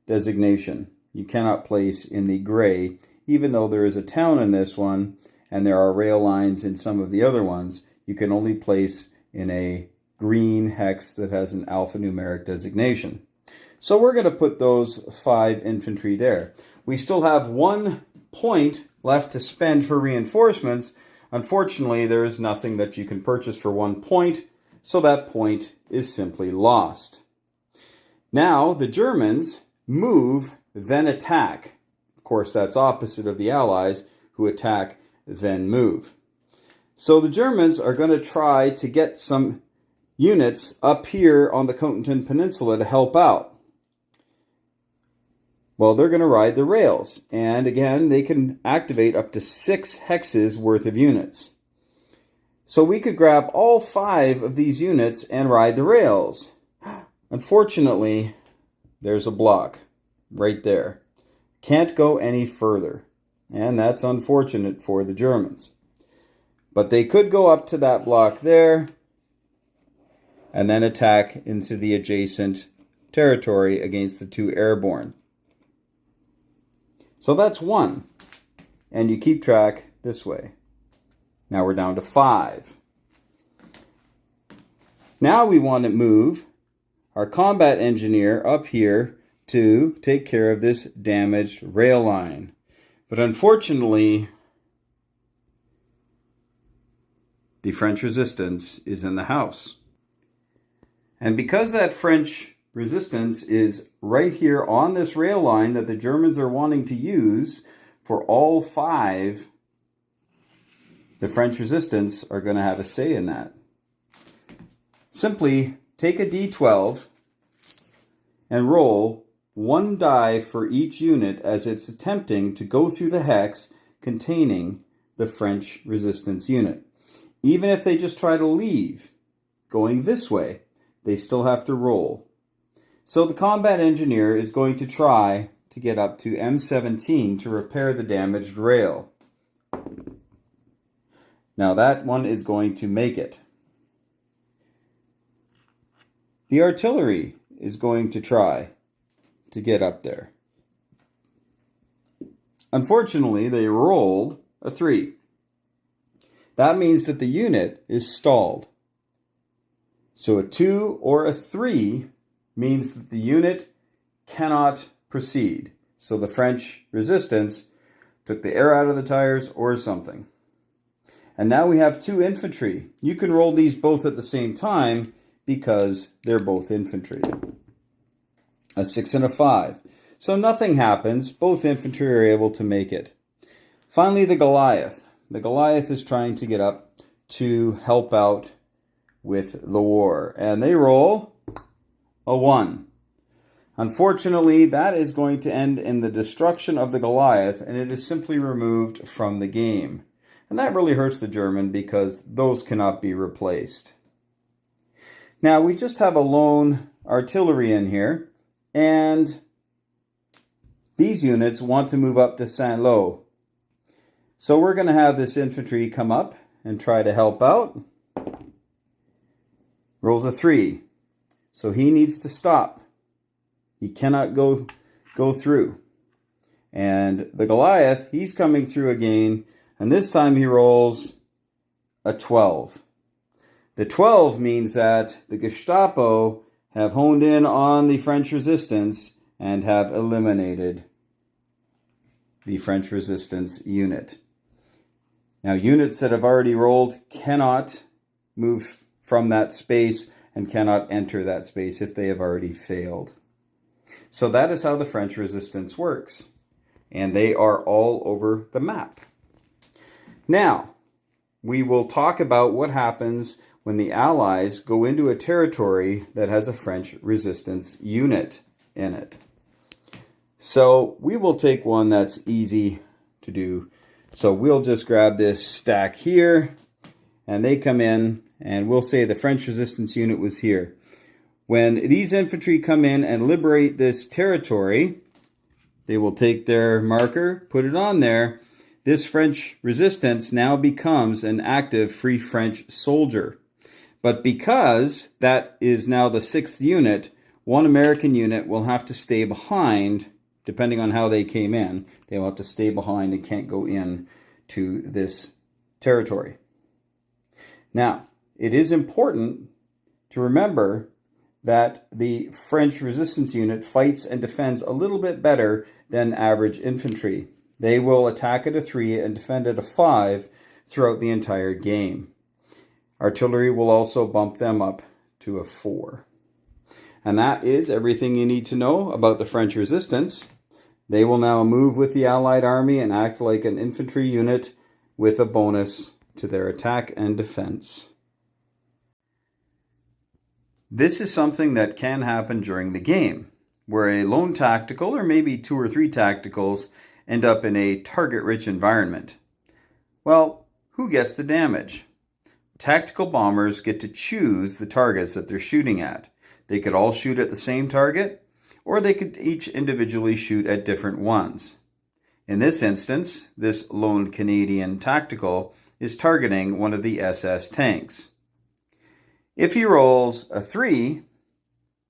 designation. You cannot place in the gray, even though there is a town in this one, and there are rail lines in some of the other ones. You can only place in a green hex that has an alphanumeric designation. So we're going to put those 5 infantry there. We still have 1 point left to spend for reinforcements. Unfortunately, there is nothing that you can purchase for 1 point, so that point is simply lost. Now, the Germans move, then attack. Of course, that's opposite of the Allies, who attack, then move. So the Germans are going to try to get some units up here on the Cotentin Peninsula to help out. Well, they're going to ride the rails. And again, they can activate up to 6 hexes worth of units. So we could grab all 5 of these units and ride the rails. Unfortunately, there's a block right there. Can't go any further. And that's unfortunate for the Germans. But they could go up to that block there and then attack into the adjacent territory against the 2 airborne. So that's 1. And you keep track this way. Now we're down to 5. Now we want to move our combat engineer up here to take care of this damaged rail line. But unfortunately, the French resistance is in the house. And because that French resistance is right here on this rail line that the Germans are wanting to use for all 5, the French resistance are going to have a say in that. Simply take a D12 and roll 1 die for each unit as it's attempting to go through the hex containing the French resistance unit. Even if they just try to leave going this way, they still have to roll. So the combat engineer is going to try to get up to M17 to repair the damaged rail. Now that one is going to make it. The artillery is going to try to get up there. Unfortunately, they rolled a 3. That means that the unit is stalled. So a 2 or a 3 means that the unit cannot proceed. So the French resistance took the air out of the tires or something. And now we have 2 infantry. You can roll these both at the same time because they're both infantry. a 6 and a 5. So nothing happens. Both infantry are able to make it. Finally, the Goliath. The Goliath is trying to get up to help out with the war. And they roll a 1. Unfortunately, that is going to end in the destruction of the Goliath, and it is simply removed from the game. And that really hurts the German because those cannot be replaced. Now, we just have a lone artillery in here, and these units want to move up to Saint-Lô. So we're going to have this infantry come up and try to help out. Rolls a 3. So he needs to stop. He cannot go through. And the Goliath, he's coming through again, and this time he rolls a 12. The 12 means that the Gestapo have honed in on the French resistance and have eliminated the French resistance unit. Now, units that have already rolled cannot move from that space and cannot enter that space if they have already failed. So that is how the French resistance works. And they are all over the map. Now, we will talk about what happens when the Allies go into a territory that has a French resistance unit in it. So we will take one that's easy to do. So we'll just grab this stack here, and they come in, and we'll say the French resistance unit was here. When these infantry come in and liberate this territory, they will take their marker, put it on there. This French resistance now becomes an active Free French soldier. But because that is now the 6th unit, one American unit will have to stay behind, depending on how they came in. They will have to stay behind and can't go in to this territory. Now, it is important to remember that the French resistance unit fights and defends a little bit better than average infantry. They will attack at a 3 and defend at a 5 throughout the entire game. Artillery will also bump them up to a 4. And that is everything you need to know about the French resistance. They will now move with the Allied army and act like an infantry unit with a bonus to their attack and defense. This is something that can happen during the game, where a lone tactical, or maybe 2 or 3 tacticals, end up in a target-rich environment. Well, who gets the damage? Tactical bombers get to choose the targets that they're shooting at. They could all shoot at the same target, or they could each individually shoot at different ones. In this instance, this lone Canadian tactical is targeting one of the SS tanks. If he rolls a 3,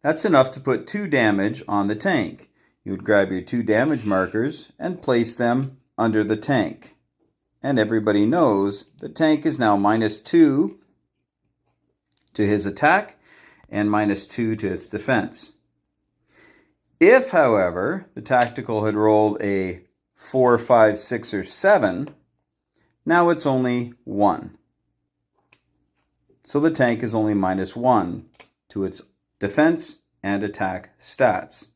that's enough to put 2 damage on the tank. You would grab your 2 damage markers and place them under the tank. And everybody knows the tank is now -2 to his attack and -2 to its defense. If, however, the tactical had rolled a 4, 5, 6, or 7, now it's only 1. So the tank is only -1 to its defense and attack stats.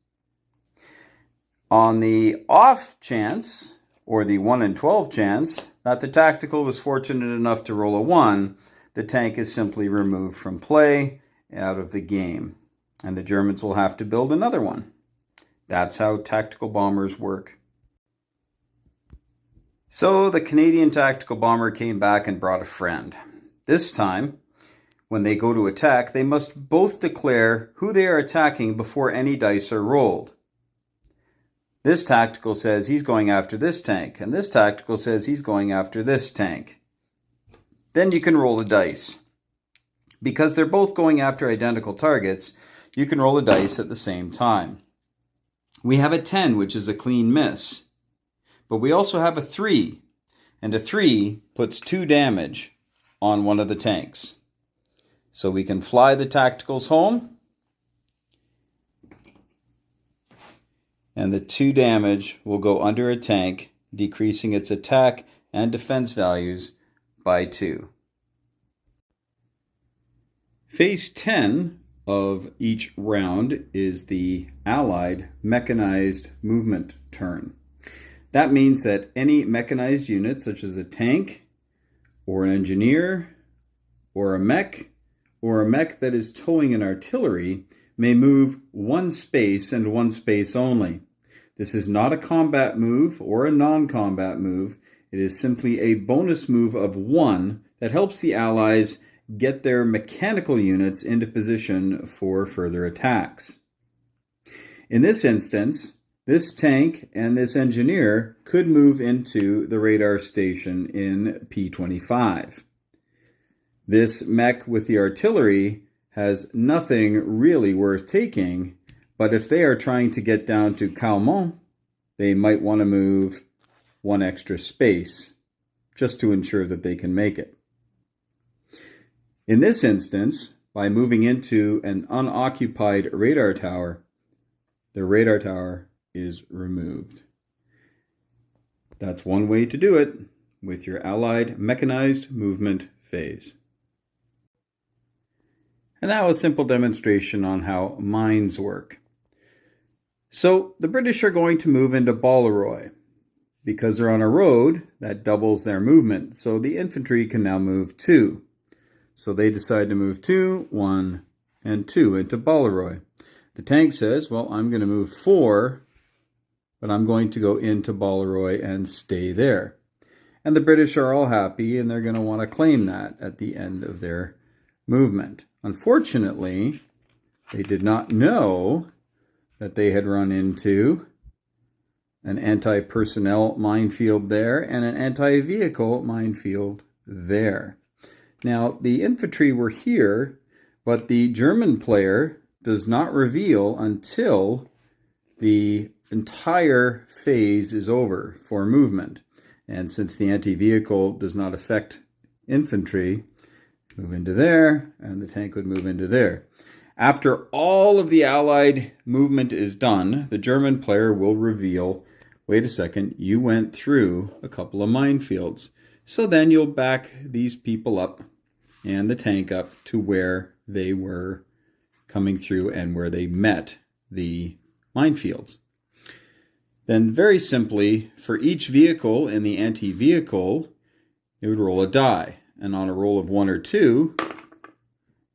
On the off chance, or the 1 in 12 chance, that the tactical was fortunate enough to roll a 1, the tank is simply removed from play, out of the game. And the Germans will have to build another one. That's how tactical bombers work. So the Canadian tactical bomber came back and brought a friend. This time, when they go to attack, they must both declare who they are attacking before any dice are rolled. This tactical says he's going after this tank, and this tactical says he's going after this tank. Then you can roll the dice. Because they're both going after identical targets, you can roll the dice at the same time. We have a 10, which is a clean miss. But we also have a 3, and a 3 puts 2 damage on one of the tanks. So we can fly the tacticals home, and the 2 damage will go under a tank, decreasing its attack and defense values by 2. Phase 10 of each round is the Allied mechanized movement turn. That means that any mechanized unit, such as a tank, or an engineer, or a mech that is towing an artillery, may move one space and one space only. This is not a combat move or a non-combat move. It is simply a bonus move of one that helps the Allies get their mechanical units into position for further attacks. In this instance, this tank and this engineer could move into the radar station in P25. This mech with the artillery has nothing really worth taking, but if they are trying to get down to Caumont, they might want to move one extra space just to ensure that they can make it. In this instance, by moving into an unoccupied radar tower, the radar tower is removed. That's one way to do it with your Allied mechanized movement phase. And now a simple demonstration on how mines work. So the British are going to move into Balleroy. Because they're on a road, that doubles their movement. So the infantry can now move 2. So they decide to move 2, 1, and 2 into Balleroy. The tank says, well, I'm going to move 4, but I'm going to go into Balleroy and stay there. And the British are all happy, and they're going to want to claim that at the end of their movement. Unfortunately, they did not know that they had run into an anti-personnel minefield there and an anti-vehicle minefield there. Now, the infantry were here, but the German player does not reveal until the entire phase is over for movement. And since the anti-vehicle does not affect infantry, move into there, and the tank would move into there. After all of the Allied movement is done, the German player will reveal, wait a second, you went through a couple of minefields. So then you'll back these people up and the tank up to where they were coming through and where they met the minefields. Then very simply, for each vehicle in the anti-vehicle, it would roll a die. And on a roll of 1 or 2,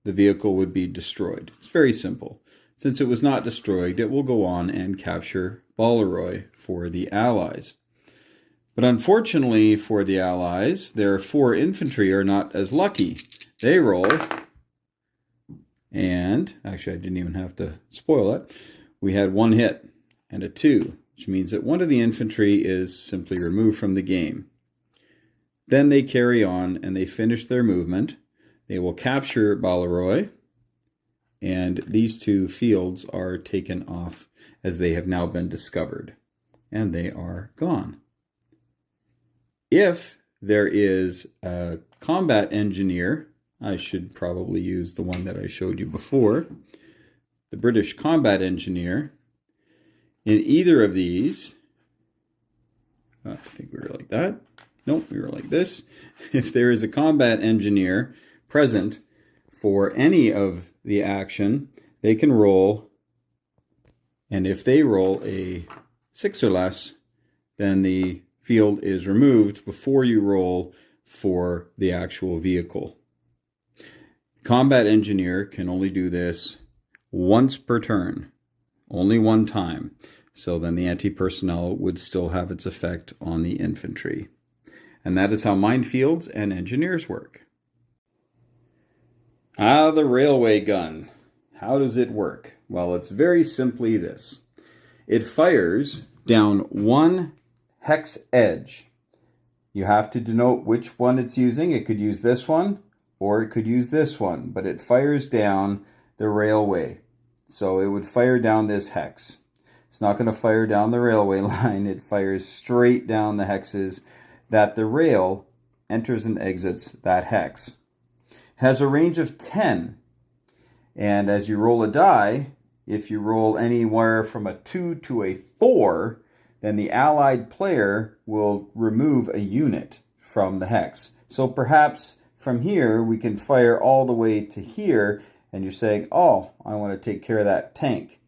the vehicle would be destroyed. It's very simple. Since it was not destroyed, it will go on and capture Balleroy for the Allies. But unfortunately for the Allies, their 4 infantry are not as lucky. They roll, and actually I didn't even have to spoil it. We had 1 hit and a 2, which means that one of the infantry is simply removed from the game. Then they carry on and they finish their movement. They will capture Balleroy, and these 2 fields are taken off as they have now been discovered, and they are gone. If there is a combat engineer, I should probably use the one that I showed you before, the British combat engineer, in either of these, I think we were like that. Nope, we were like this. If there is a combat engineer present for any of the action, they can roll, and if they roll a 6 or less, then the field is removed before you roll for the actual vehicle. Combat engineer can only do this once per turn, only one time. So then the anti-personnel would still have its effect on the infantry. And that is how minefields and engineers work. The railway gun. How does it work? Well, it's very simply this. It fires down one hex edge. You have to denote which one it's using. It could use this one, or it could use this one, but it fires down the railway. So it would fire down this hex. It's not going to fire down the railway line. It fires straight down the hexes that the rail enters and exits that hex. It has a range of 10. And as you roll a die, if you roll anywhere from a 2 to a 4, then the allied player will remove a unit from the hex. So perhaps from here we can fire all the way to here, and you're saying, oh, I want to take care of that tank.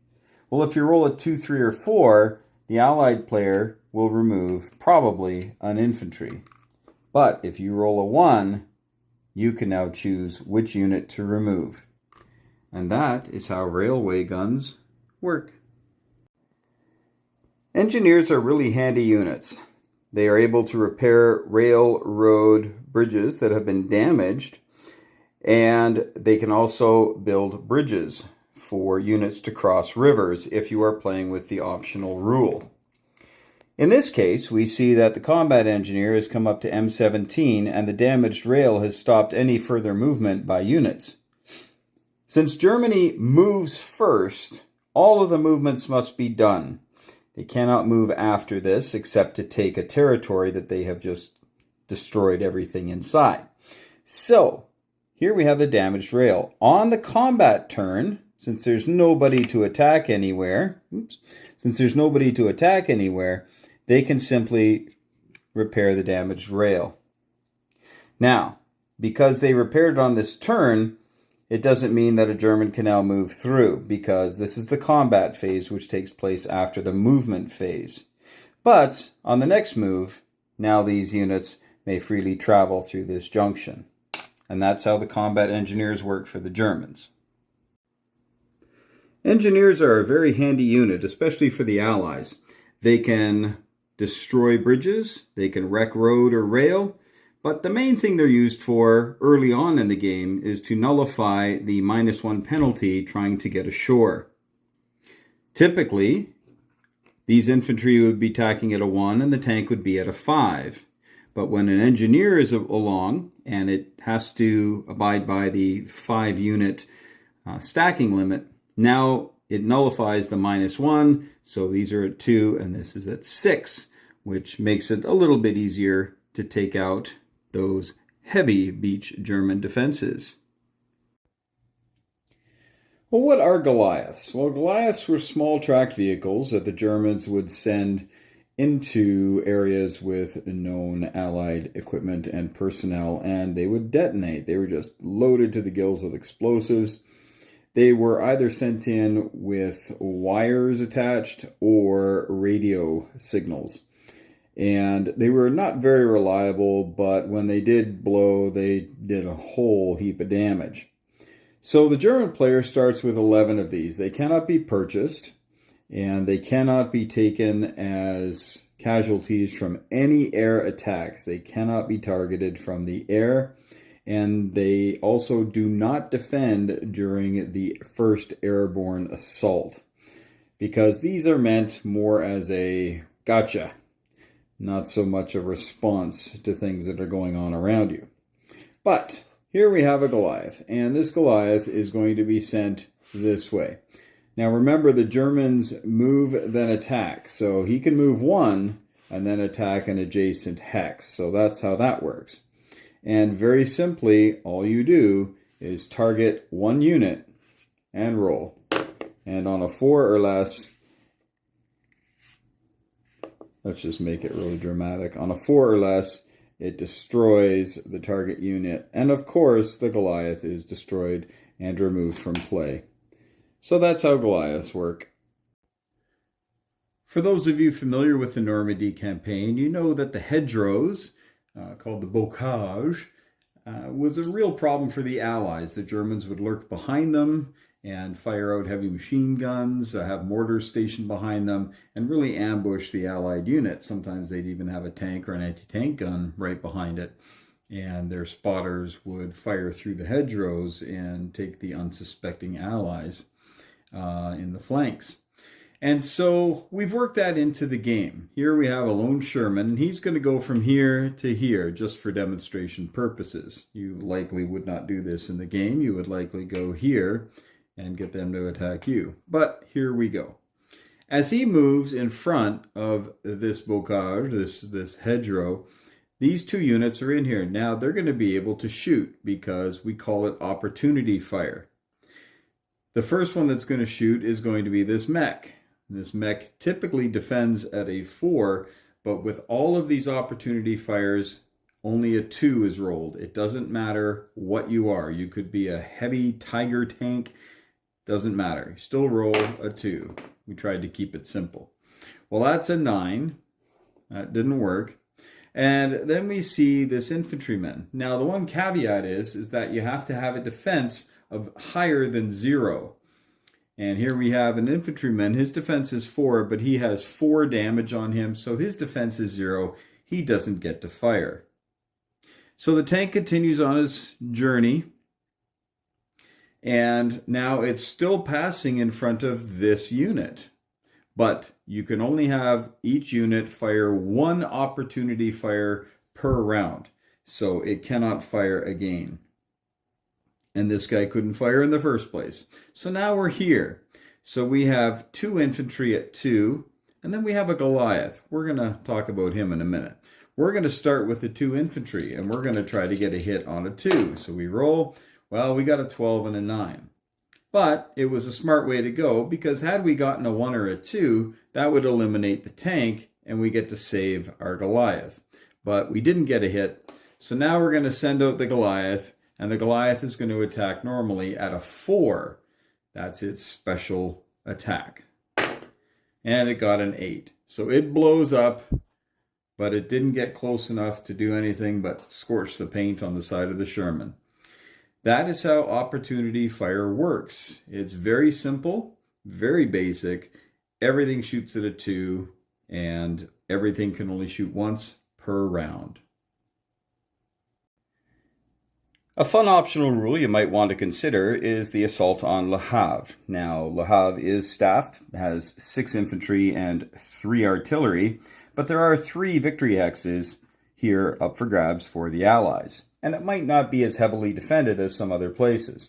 Well, if you roll a 2, 3, or 4, the Allied player will remove probably an infantry. But if you roll a 1, you can now choose which unit to remove. And that is how railway guns work. Engineers are really handy units. They are able to repair railroad bridges that have been damaged, and they can also build bridges for units to cross rivers if you are playing with the optional rule. In this case, we see that the combat engineer has come up to M17 and the damaged rail has stopped any further movement by units. Since Germany moves first, all of the movements must be done. They cannot move after this except to take a territory that they have just destroyed everything inside. So, here we have the damaged rail. On the combat turn, since there's nobody to attack anywhere, they can simply repair the damaged rail. Now, because they repaired it on this turn, it doesn't mean that a German can now move through, because this is the combat phase which takes place after the movement phase. But on the next move, now these units may freely travel through this junction. And that's how the combat engineers work for the Germans. Engineers are a very handy unit, especially for the Allies. They can destroy bridges, they can wreck road or rail, but the main thing they're used for early on in the game is to nullify the -1 penalty trying to get ashore. Typically, these infantry would be attacking at a 1 and the tank would be at a 5. But when an engineer is along and it has to abide by the 5-unit stacking limit, now it nullifies the -1, so these are at 2 and this is at 6, which makes it a little bit easier to take out those heavy beach German defenses. Well, what are Goliaths? Well, Goliaths were small tracked vehicles that the Germans would send into areas with known Allied equipment and personnel, and they would detonate. They were just loaded to the gills with explosives. They were either sent in with wires attached or radio signals. And they were not very reliable, but when they did blow, they did a whole heap of damage. So the German player starts with 11 of these. They cannot be purchased, and they cannot be taken as casualties from any air attacks. They cannot be targeted from the air, and they also do not defend during the first airborne assault, because these are meant more as a gotcha, not so much a response to things that are going on around you. But here we have a Goliath, and this Goliath is going to be sent this way. Now remember, the Germans move then attack, so he can move 1 and then attack an adjacent hex. So that's how that works. And very simply, all you do is target 1 unit and roll. And on a 4 or less, let's just make it really dramatic. On a 4 or less, it destroys the target unit. And of course, the Goliath is destroyed and removed from play. So that's how Goliaths work. For those of you familiar with the Normandy campaign, you know that the Hedgerows, called the bocage, was a real problem for the Allies. The Germans would lurk behind them and fire out heavy machine guns, have mortars stationed behind them, and really ambush the Allied unit. Sometimes they'd even have a tank or an anti-tank gun right behind it, and their spotters would fire through the hedgerows and take the unsuspecting Allies in the flanks. And so we've worked that into the game. Here we have a lone Sherman, and he's going to go from here to here just for demonstration purposes. You likely would not do this in the game. You would likely go here and get them to attack you. But here we go. As he moves in front of this bocage, this hedgerow, these 2 units are in here. Now they're going to be able to shoot because we call it opportunity fire. The first one that's going to shoot is going to be this mech. This mech typically defends at a 4, but with all of these opportunity fires only a 2 is rolled. It doesn't matter what you are. You could be a heavy Tiger tank. Doesn't matter. You still roll a 2. We tried to keep it simple. Well, that's a 9. That didn't work. And then we see this infantryman. Now, the one caveat is that you have to have a defense of higher than 0. And here we have an infantryman. His defense is 4, but he has 4 damage on him, so his defense is 0. He doesn't get to fire. So the tank continues on its journey, and now it's still passing in front of this unit. But you can only have each unit fire 1 opportunity fire per round, so it cannot fire again. And this guy couldn't fire in the first place. So now we're here. So we have 2 infantry at 2, and then we have a Goliath. We're going to talk about him in a minute. We're going to start with the 2 infantry, and we're going to try to get a hit on a 2. So we roll. Well, we got a 12 and a 9. But it was a smart way to go, because had we gotten a 1 or a 2, that would eliminate the tank, and we get to save our Goliath. But we didn't get a hit, so now we're going to send out the Goliath, and the Goliath is going to attack normally at a 4. That's its special attack. And it got an 8. So it blows up, but it didn't get close enough to do anything but scorch the paint on the side of the Sherman. That is how opportunity fire works. It's very simple, very basic. Everything shoots at a 2, and everything can only shoot once per round. A fun optional rule you might want to consider is the assault on Le Havre. Now, Le Havre is staffed, has 6 infantry and 3 artillery, but there are 3 victory hexes here up for grabs for the Allies, and it might not be as heavily defended as some other places.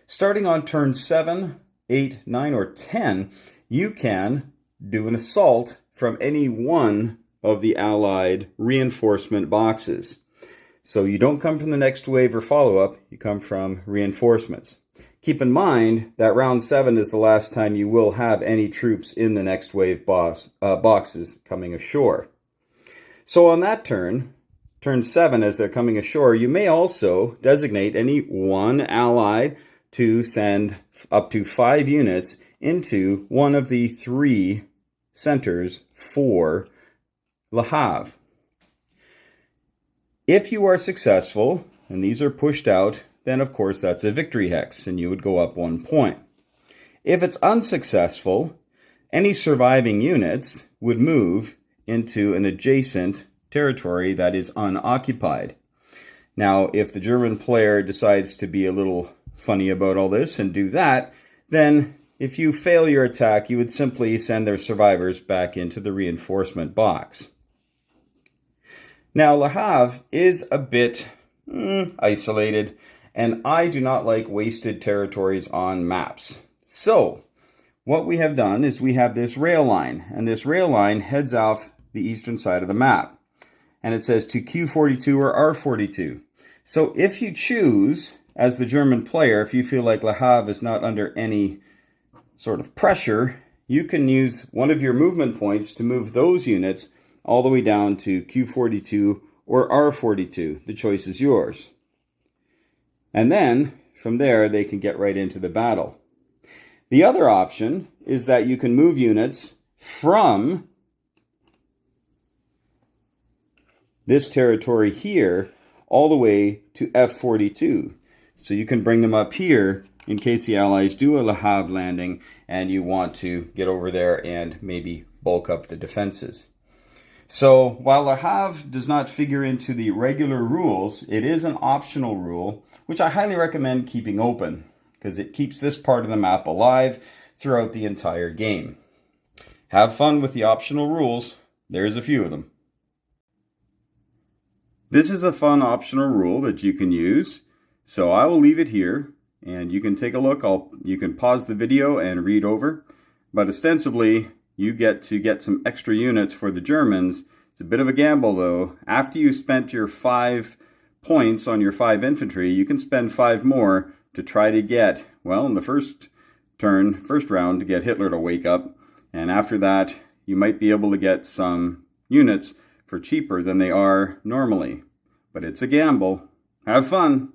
Starting on turn 7, 8, 9, or 10, you can do an assault from any one of the Allied reinforcement boxes. So you don't come from the next wave or follow-up, you come from reinforcements. Keep in mind that round 7 is the last time you will have any troops in the next wave boxes coming ashore. So on that turn 7, as they're coming ashore, you may also designate any one Allied to send up to 5 units into one of the 3 centers for Le Havre. If you are successful, and these are pushed out, then of course that's a victory hex, and you would go up 1 point. If it's unsuccessful, any surviving units would move into an adjacent territory that is unoccupied. Now, if the German player decides to be a little funny about all this and do that, then if you fail your attack, you would simply send their survivors back into the reinforcement box. Now, Le Havre is a bit isolated, and I do not like wasted territories on maps. So, what we have done is we have this rail line, and this rail line heads off the eastern side of the map. And it says to Q42 or R42. So if you choose, as the German player, if you feel like Le Havre is not under any sort of pressure, you can use one of your movement points to move those units all the way down to Q42 or R42. The choice is yours. And then, from there, they can get right into the battle. The other option is that you can move units from this territory here all the way to F42. So you can bring them up here in case the Allies do a Le Havre landing and you want to get over there and maybe bulk up the defenses. So while Le Havre does not figure into the regular rules, it is an optional rule, which I highly recommend keeping open because it keeps this part of the map alive throughout the entire game. Have fun with the optional rules. There's a few of them. This is a fun optional rule that you can use. So I will leave it here and you can take a look. You can pause the video and read over. But ostensibly, you get to get some extra units for the Germans. It's a bit of a gamble though. After you spent your 5 points on your 5 infantry, you can spend 5 more to try to get, well, in the first round, to get Hitler to wake up. And after that, you might be able to get some units for cheaper than they are normally. but it's a gamble. Have fun.